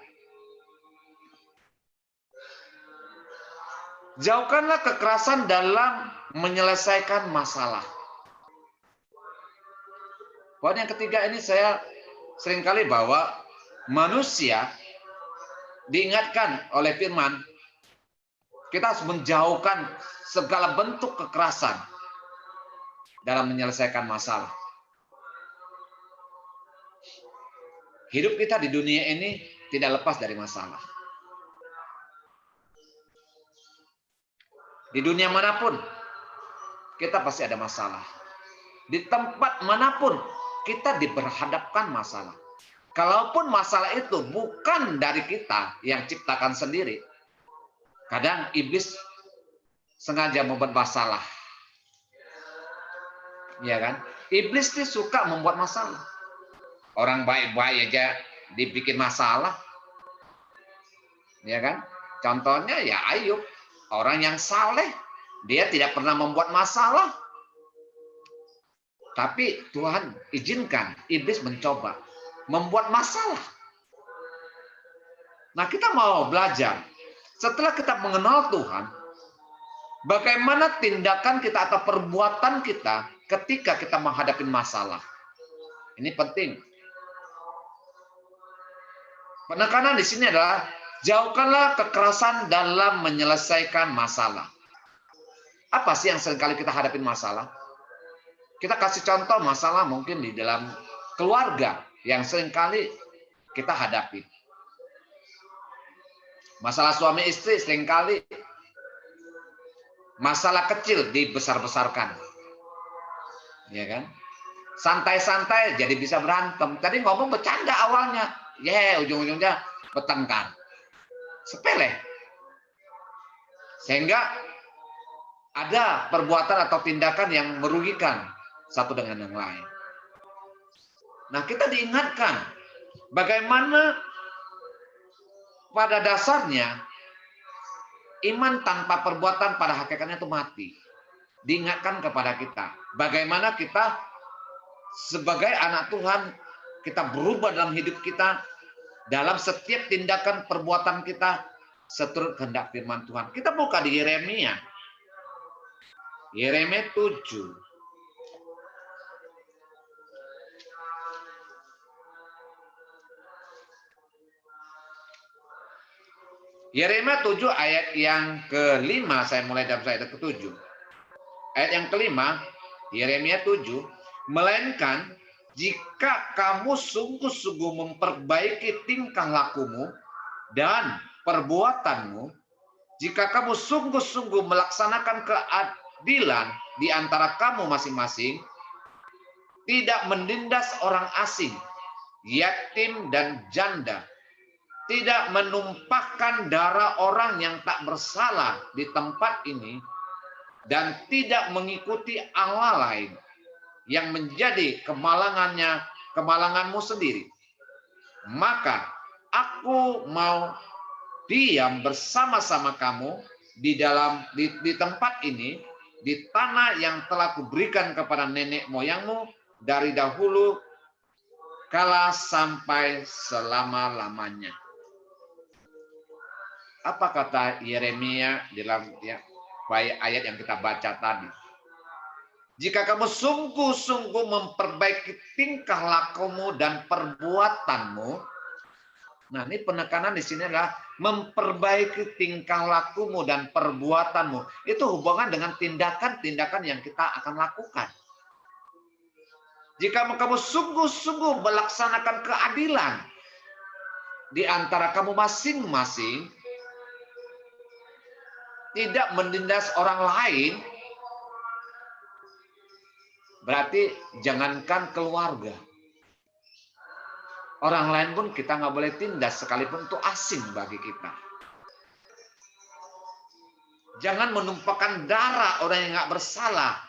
[SPEAKER 2] Jauhkanlah kekerasan dalam menyelesaikan masalah. Poin yang ketiga ini saya seringkali bahwa manusia diingatkan oleh firman, kita harus menjauhkan segala bentuk kekerasan dalam menyelesaikan masalah. Hidup kita di dunia ini tidak lepas dari masalah. Di dunia manapun, kita pasti ada masalah. Di tempat manapun, kita diberhadapkan masalah. Kalaupun masalah itu bukan dari kita yang ciptakan sendiri, kadang iblis sengaja membuat masalah. Ya kan? Iblis itu suka membuat masalah. Orang baik-baik aja dibikin masalah. Ya kan? Contohnya ya Ayub, orang yang saleh, dia tidak pernah membuat masalah. Tapi Tuhan izinkan iblis mencoba membuat masalah. Nah, kita mau belajar setelah kita mengenal Tuhan, bagaimana tindakan kita atau perbuatan kita ketika kita menghadapi masalah. Ini penting. Penekanan di sini adalah jauhkanlah kekerasan dalam menyelesaikan masalah. Apa sih yang seringkali kita hadapin masalah? Kita kasih contoh masalah mungkin di dalam keluarga yang seringkali kita hadapi. Masalah suami istri seringkali masalah kecil dibesar-besarkan. Ya kan? Santai-santai jadi bisa berantem. Tadi ngomong bercanda awalnya. Ujung-ujungnya bertengkar. Sepele. Sehingga ada perbuatan atau tindakan yang merugikan satu dengan yang lain. Nah, kita diingatkan bagaimana pada dasarnya iman tanpa perbuatan pada hakikatnya itu mati. Diingatkan kepada kita bagaimana kita sebagai anak Tuhan, kita berubah dalam hidup kita, dalam setiap tindakan perbuatan kita seturut kehendak firman Tuhan. Kita buka di Yeremia 7. Yeremia 7 ayat yang ke-5, saya mulai dari ayat ke-7. Ayat yang ke-5, Yeremia 7, melainkan jika kamu sungguh-sungguh memperbaiki tingkah lakumu dan perbuatanmu, Jika kamu sungguh-sungguh melaksanakan keadilan di antara kamu masing-masing, tidak menindas orang asing, yatim dan janda, tidak menumpahkan darah orang yang tak bersalah di tempat ini, dan tidak mengikuti Allah lain yang menjadi kemalanganmu sendiri, maka aku mau diam bersama-sama kamu di tempat ini, di tanah yang telah kuberikan kepada nenek moyangmu dari dahulu kala sampai selama-lamanya. Apa kata Yeremia dalam ayat yang kita baca tadi? Jika kamu sungguh-sungguh memperbaiki tingkah lakumu dan perbuatanmu. Nah, ini penekanan di sini adalah memperbaiki tingkah lakumu dan perbuatanmu. Itu hubungan dengan tindakan-tindakan yang kita akan lakukan. Jika kamu sungguh-sungguh melaksanakan keadilan di antara kamu masing-masing, tidak menindas orang lain, berarti jangankan keluarga. Orang lain pun kita nggak boleh tindas, sekalipun itu asing bagi kita. Jangan menumpahkan darah orang yang nggak bersalah.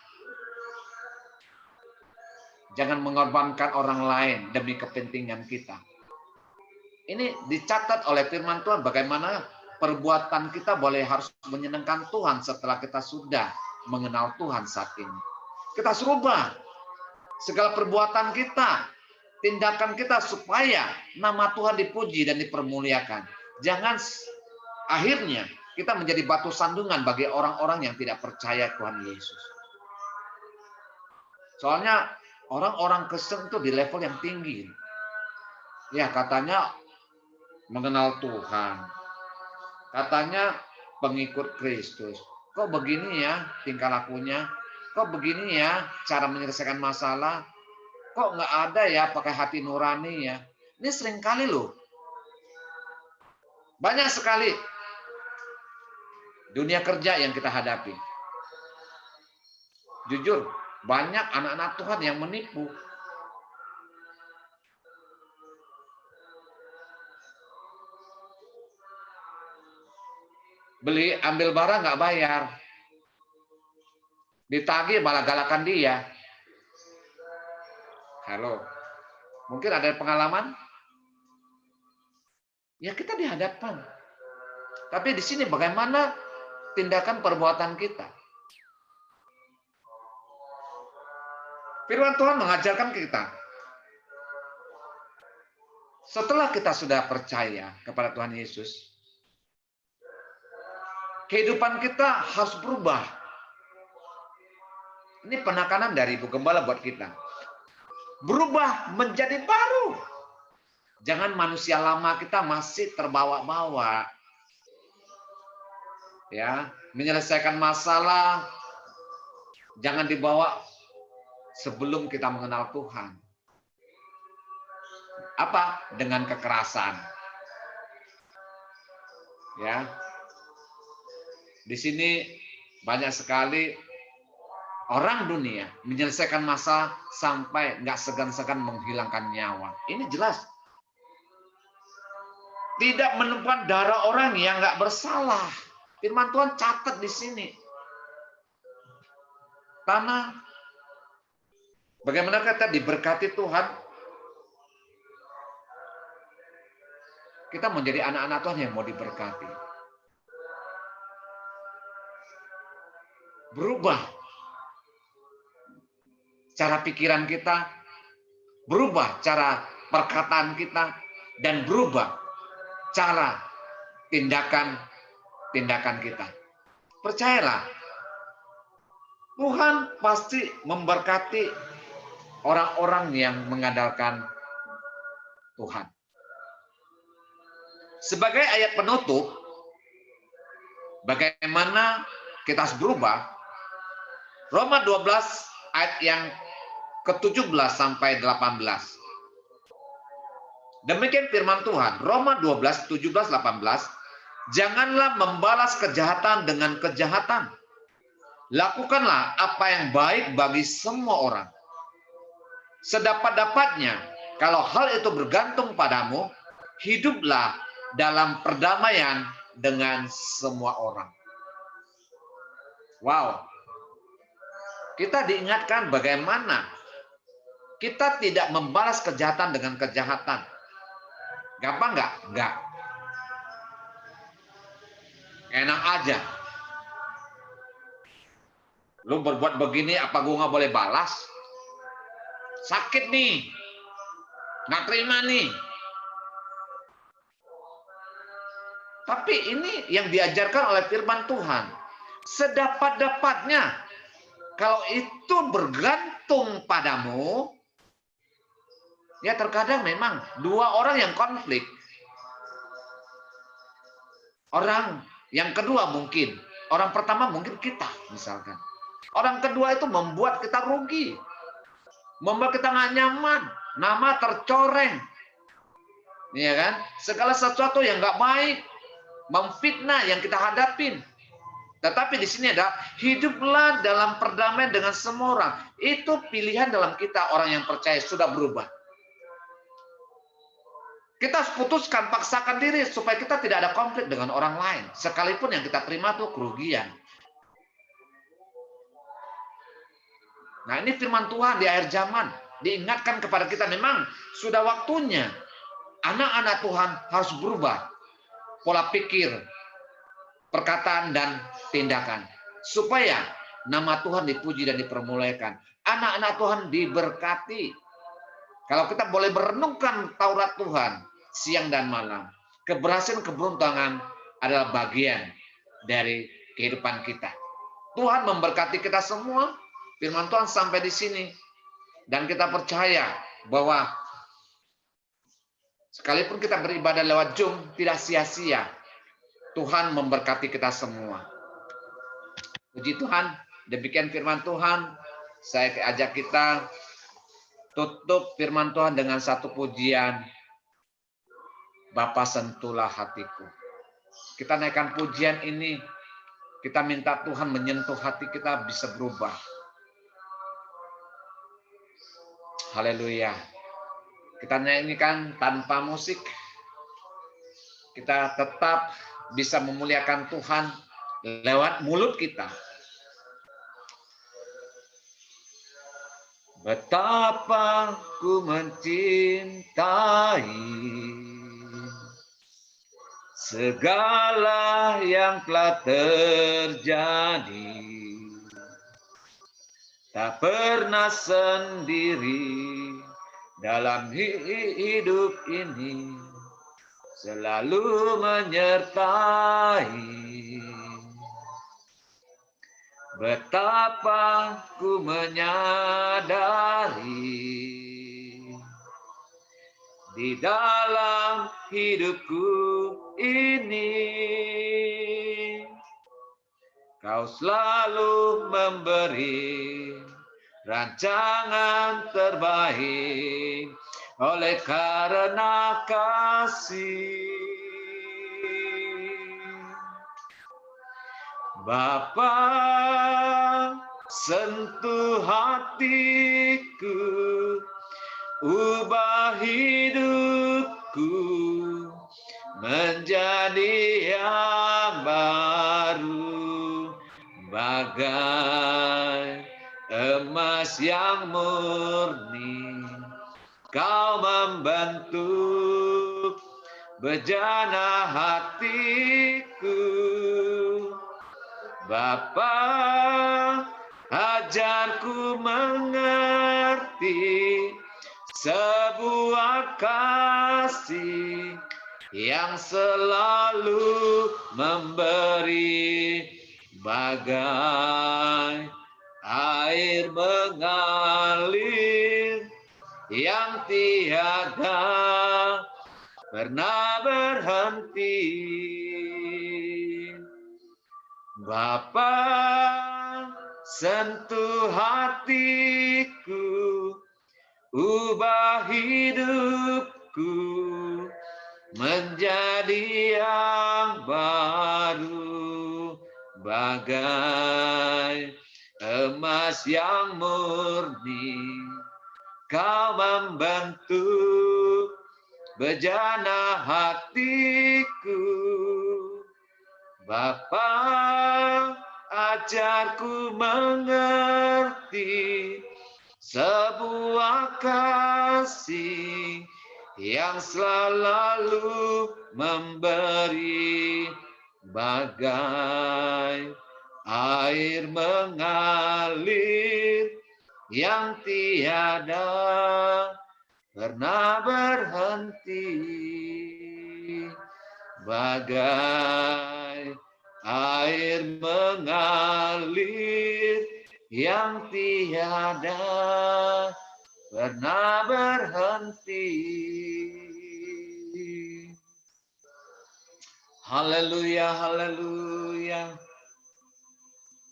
[SPEAKER 2] Jangan mengorbankan orang lain demi kepentingan kita. Ini dicatat oleh firman Tuhan bagaimana perbuatan kita harus menyenangkan Tuhan setelah kita sudah mengenal Tuhan saat ini. Kita harus rubah segala perbuatan kita, tindakan kita supaya nama Tuhan dipuji dan dipermuliakan. Jangan akhirnya kita menjadi batu sandungan bagi orang-orang yang tidak percaya Tuhan Yesus. Soalnya orang-orang Kristen itu di level yang tinggi. Ya, katanya mengenal Tuhan. Katanya pengikut Kristus. Kok begini ya tingkah lakunya? Kok begini ya cara menyelesaikan masalah? Kok nggak ada ya pakai hati nurani ya? Ini sering kali loh. Banyak sekali dunia kerja yang kita hadapi. Jujur, banyak anak-anak Tuhan yang menipu. Ambil barang nggak bayar. Ditagih malah galakan dia. Halo, mungkin ada pengalaman? Ya kita dihadapkan. Tapi di sini bagaimana tindakan perbuatan kita? Firman Tuhan mengajarkan kita. Setelah kita sudah percaya kepada Tuhan Yesus, kehidupan kita harus berubah. Ini penekanan dari Ibu Gembala buat kita. Berubah menjadi baru. Jangan manusia lama kita masih terbawa-bawa. Ya, menyelesaikan masalah jangan dibawa sebelum kita mengenal Tuhan. Apa? Dengan kekerasan. Ya. Di sini banyak sekali orang dunia menyelesaikan masalah sampai nggak segan-segan menghilangkan nyawa. Ini jelas. Tidak menumpahkan darah orang yang nggak bersalah. Firman Tuhan catat di sini. Tanah. Bagaimana kita diberkati Tuhan? Kita menjadi anak-anak Tuhan yang mau diberkati. Berubah cara pikiran kita, berubah cara perkataan kita, dan berubah cara tindakan kita. Percayalah, Tuhan pasti memberkati orang-orang yang mengandalkan Tuhan. Sebagai ayat penutup, bagaimana kita harus berubah? Roma 12 ayat yang ke-17 sampai 18. Demikian firman Tuhan. Roma 12, 17, 18. Janganlah membalas kejahatan dengan kejahatan. Lakukanlah apa yang baik bagi semua orang. Sedapat-dapatnya, kalau hal itu bergantung padamu, hiduplah dalam perdamaian dengan semua orang. Wow. Kita diingatkan bagaimana kita tidak membalas kejahatan dengan kejahatan. Gampang nggak? Nggak. Enak aja. Lu berbuat begini, apa gue nggak boleh balas? Sakit nih. Nggak terima nih. Tapi ini yang diajarkan oleh firman Tuhan. Sedapat-dapatnya. Kalau itu bergantung padamu, ya terkadang memang dua orang yang konflik. Orang yang kedua mungkin. Orang pertama mungkin kita misalkan. Orang kedua itu membuat kita rugi. Membuat kita nggak nyaman. Nama tercoreng. Iya kan? Segala sesuatu yang nggak baik. Memfitnah yang kita hadapin. Tetapi di sini ada hiduplah dalam perdamaian dengan semua orang. Itu pilihan dalam kita orang yang percaya sudah berubah. Kita harus putuskan, paksakan diri supaya kita tidak ada konflik dengan orang lain. Sekalipun yang kita terima itu kerugian. Nah ini firman Tuhan di akhir zaman. Diingatkan kepada kita memang sudah waktunya. Anak-anak Tuhan harus berubah. Pola pikir, perkataan dan tindakan. Supaya nama Tuhan dipuji dan dipermuliakan. Anak-anak Tuhan diberkati. Kalau kita boleh merenungkan Taurat Tuhan siang dan malam. Keberhasilan keberuntungan adalah bagian dari kehidupan kita. Tuhan memberkati kita semua. Firman Tuhan sampai di sini. Dan kita percaya bahwa sekalipun kita beribadah lewat Zoom, tidak sia-sia. Tuhan memberkati kita semua. Puji Tuhan, demikian firman Tuhan. Saya ajak kita tutup firman Tuhan dengan satu pujian. Bapa sentuhlah hatiku. Kita naikkan pujian ini. Kita minta Tuhan menyentuh hati kita bisa berubah. Haleluya. Kita nyanyikan tanpa musik. Kita tetap bisa memuliakan Tuhan lewat mulut kita. Betapa ku mencintai segala yang telah terjadi. Tak pernah sendiri dalam hidup ini, selalu menyertai. Betapa ku menyadari di dalam hidupku ini, Kau selalu memberi rancangan terbaik oleh karena kasih. Bapa, sentuh hatiku, ubah hidupku menjadi yang baru, bagai emas yang murni. Kau membentuk bejana hatiku. Bapa, ajarku mengerti sebuah kasih yang selalu memberi, bagai air mengalir yang tiada pernah berhenti. Bapa, sentuh hatiku, ubah hidupku menjadi yang baru. bagai emas yang murni. Kau membentuk bejana hatiku. Bapa, ajarku mengerti sebuah kasih yang selalu memberi, bagai air mengalir yang tiada pernah berhenti, bagai air mengalir yang tiada pernah berhenti. Haleluya, haleluya,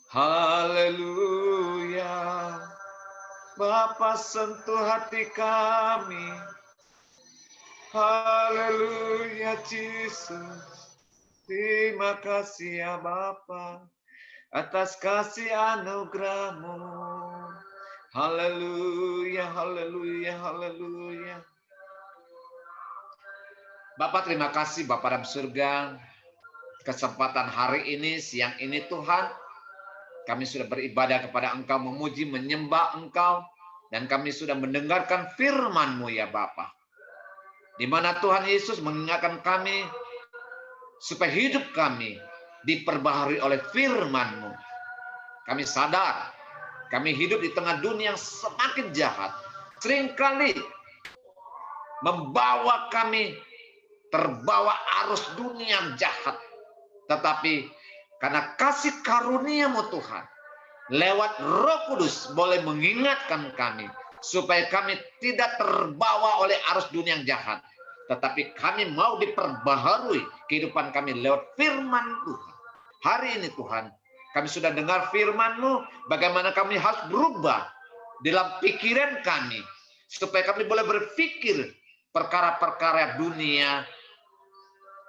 [SPEAKER 2] haleluya. Bapa, sentuh hati kami. Haleluya, Yesus. Terima kasih ya Bapa atas kasih anugerah-Mu. Haleluya, haleluya, haleluya. Bapak, terima kasih Bapak dalam surga. Kesempatan hari ini, siang ini Tuhan, kami sudah beribadah kepada Engkau, memuji, menyembah Engkau, dan kami sudah mendengarkan firman-Mu ya Bapa. Di mana Tuhan Yesus mengingatkan kami supaya hidup kami diperbaharui oleh firman-Mu. Kami sadar, kami hidup di tengah dunia yang semakin jahat. Seringkali membawa kami terbawa arus dunia yang jahat. Tetapi karena kasih karunia-Mu Tuhan, lewat Roh Kudus boleh mengingatkan kami supaya kami tidak terbawa oleh arus dunia yang jahat, tetapi kami mau diperbaharui kehidupan kami lewat firman Tuhan. Hari ini Tuhan, kami sudah dengar firman-Mu, bagaimana kami harus berubah dalam pikiran kami supaya kami boleh berpikir perkara-perkara dunia,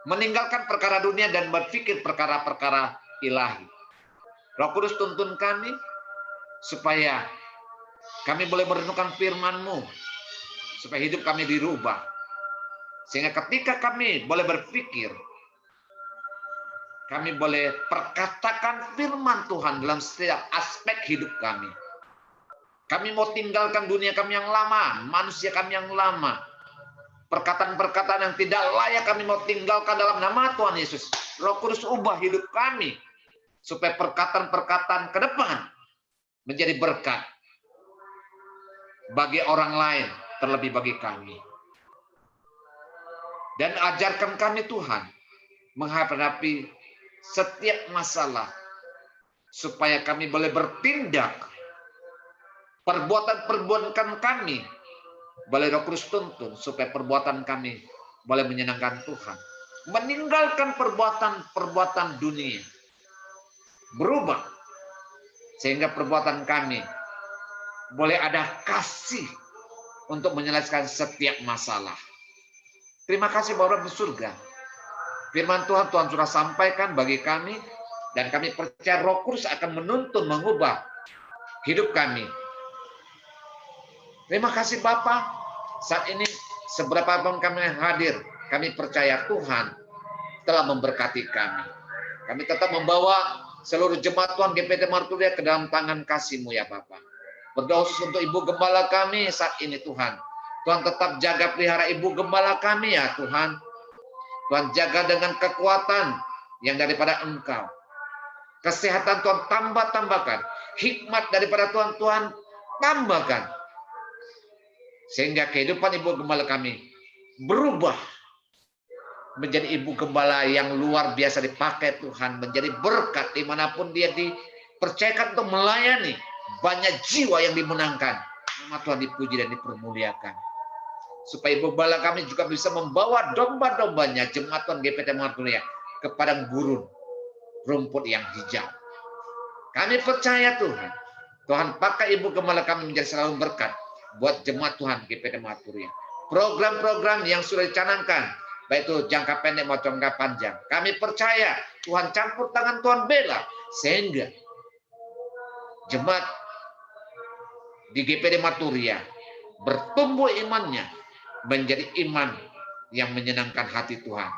[SPEAKER 2] meninggalkan perkara dunia dan berpikir perkara-perkara ilahi. Roh Kudus tuntun kami supaya kami boleh merenungkan firman-Mu, supaya hidup kami dirubah. Sehingga ketika kami boleh berpikir, kami boleh perkatakan firman Tuhan dalam setiap aspek hidup kami. Kami mau tinggalkan dunia kami yang lama, manusia kami yang lama. Perkataan-perkataan yang tidak layak kami mau tinggalkan dalam nama Tuhan Yesus. Roh Kudus ubah hidup kami supaya perkataan-perkataan ke depan menjadi berkat bagi orang lain, terlebih bagi kami. Dan ajarkan kami Tuhan menghadapi setiap masalah supaya kami boleh bertindak. Perbuatan-perbuatan kami boleh Roh Kudus tuntun supaya perbuatan kami boleh menyenangkan Tuhan. Meninggalkan perbuatan-perbuatan dunia. Berubah. Sehingga perbuatan kami boleh ada kasih untuk menyelesaikan setiap masalah. Terima kasih Bapak di surga. Firman Tuhan sudah sampaikan bagi kami. Dan kami percaya Roh Kudus akan menuntun, mengubah hidup kami. Terima kasih Bapak. Saat ini seberapa pun kami hadir, kami percaya Tuhan telah memberkati kami. Kami tetap membawa seluruh jemaat Tuhan GPT Marturia ke dalam tangan kasih-Mu ya Bapak. Berdoa khusus untuk Ibu Gembala kami saat ini Tuhan. Tuhan tetap jaga pelihara Ibu Gembala kami ya Tuhan. Tuhan jaga dengan kekuatan yang daripada Engkau. Kesehatan Tuhan tambahkan. Hikmat daripada Tuhan tambahkan. Sehingga kehidupan Ibu Gembala kami berubah menjadi Ibu Gembala yang luar biasa dipakai Tuhan. Menjadi berkat dimanapun dia dipercayakan untuk melayani. Banyak jiwa yang dimenangkan. Nama Tuhan dipuji dan dipermuliakan. Supaya Ibu Gembala kami juga bisa membawa domba-dombanya jemaat Tuhan GPT Marturia ke padang gurun. Rumput yang hijau. Kami percaya Tuhan. Tuhan pakai Ibu Gembala kami menjadi selalu berkat buat jemaat Tuhan GPT Marturia. Program-program yang sudah dicanangkan baik itu jangka pendek maupun jangka panjang. Kami percaya Tuhan campur tangan, Tuhan bela, sehingga jemaat di GPD Maturia bertumbuh imannya menjadi iman yang menyenangkan hati Tuhan.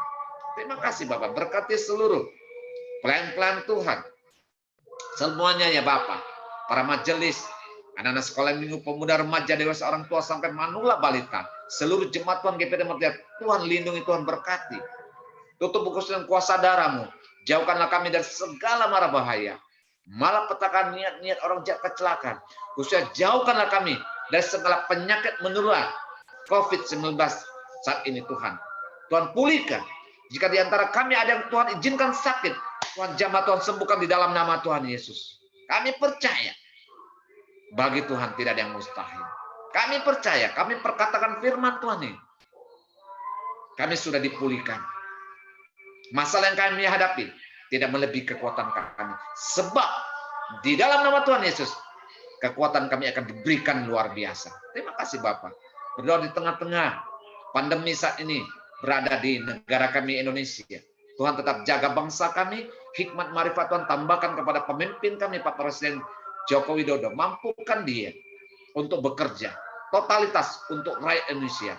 [SPEAKER 2] Terima kasih Bapak, berkati seluruh pelayan-pelayan Tuhan semuanya ya Bapak, para majelis, anak-anak sekolah minggu, pemuda, remaja, dewasa, orang tua sampai manula balita, seluruh jemaat Tuhan GPD Maturia, Tuhan lindungi, Tuhan berkati. Tutup buku dengan kuasa darah-Mu, jauhkanlah kami dari segala mara bahaya, malapetaka, niat-niat orang jahat, kecelakaan. Khususnya jauhkanlah kami dari segala penyakit menular COVID-19 saat ini Tuhan. Tuhan pulihkan. Jika di antara kami ada yang Tuhan izinkan sakit, Tuhan jamah, Tuhan sembuhkan di dalam nama Tuhan Yesus. Kami percaya bagi Tuhan tidak ada yang mustahil. Kami percaya, kami perkatakan firman Tuhan ini. Kami sudah dipulihkan. Masalah yang kami hadapi tidak melebihi kekuatan kami. Sebab di dalam nama Tuhan Yesus, kekuatan kami akan diberikan luar biasa. Terima kasih Bapak. Berdoa di tengah-tengah pandemi saat ini berada di negara kami Indonesia. Tuhan tetap jaga bangsa kami, hikmat marifat Tuhan tambahkan kepada pemimpin kami Pak Presiden Joko Widodo. Mampukan dia untuk bekerja totalitas untuk rakyat Indonesia.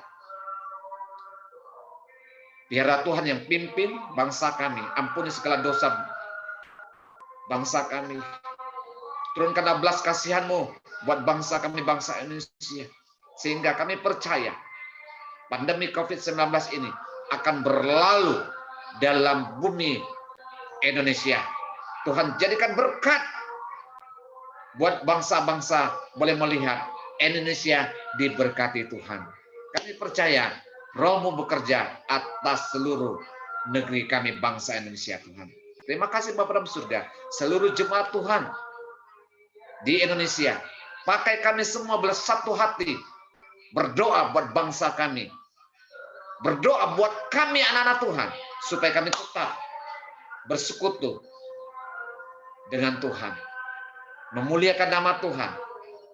[SPEAKER 2] Biarlah Tuhan yang pimpin bangsa kami. Ampuni segala dosa bangsa kami. Turunkanlah belas kasihan-Mu buat bangsa kami, bangsa Indonesia. Sehingga kami percaya pandemi COVID-19 ini akan berlalu dalam bumi Indonesia. Tuhan jadikan berkat buat bangsa-bangsa boleh melihat Indonesia diberkati Tuhan. Kami percaya Roh-Mu bekerja atas seluruh negeri kami, bangsa Indonesia Tuhan. Terima kasih Bapak dalam surga. Seluruh jemaat Tuhan di Indonesia, pakai kami semua bersatu hati, berdoa buat bangsa kami, berdoa buat kami anak-anak Tuhan, supaya kami tetap bersekutu dengan Tuhan, memuliakan nama Tuhan.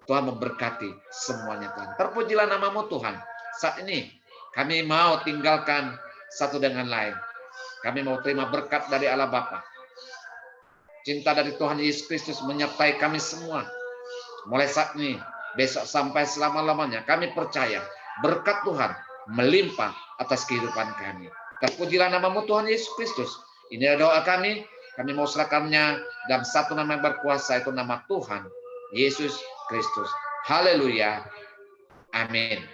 [SPEAKER 2] Tuhan memberkati semuanya Tuhan. Terpujilah nama-Mu Tuhan. Saat ini kami mau tinggalkan satu dengan lain. Kami mau terima berkat dari Allah Bapa. Cinta dari Tuhan Yesus Kristus menyertai kami semua. Mulai saat ini, besok sampai selama-lamanya. Kami percaya berkat Tuhan melimpah atas kehidupan kami. Terpujilah nama-Mu Tuhan Yesus Kristus. Ini adalah doa kami. Kami mau serahkannya dalam satu nama yang berkuasa, itu nama Tuhan Yesus Kristus. Haleluya. Amin.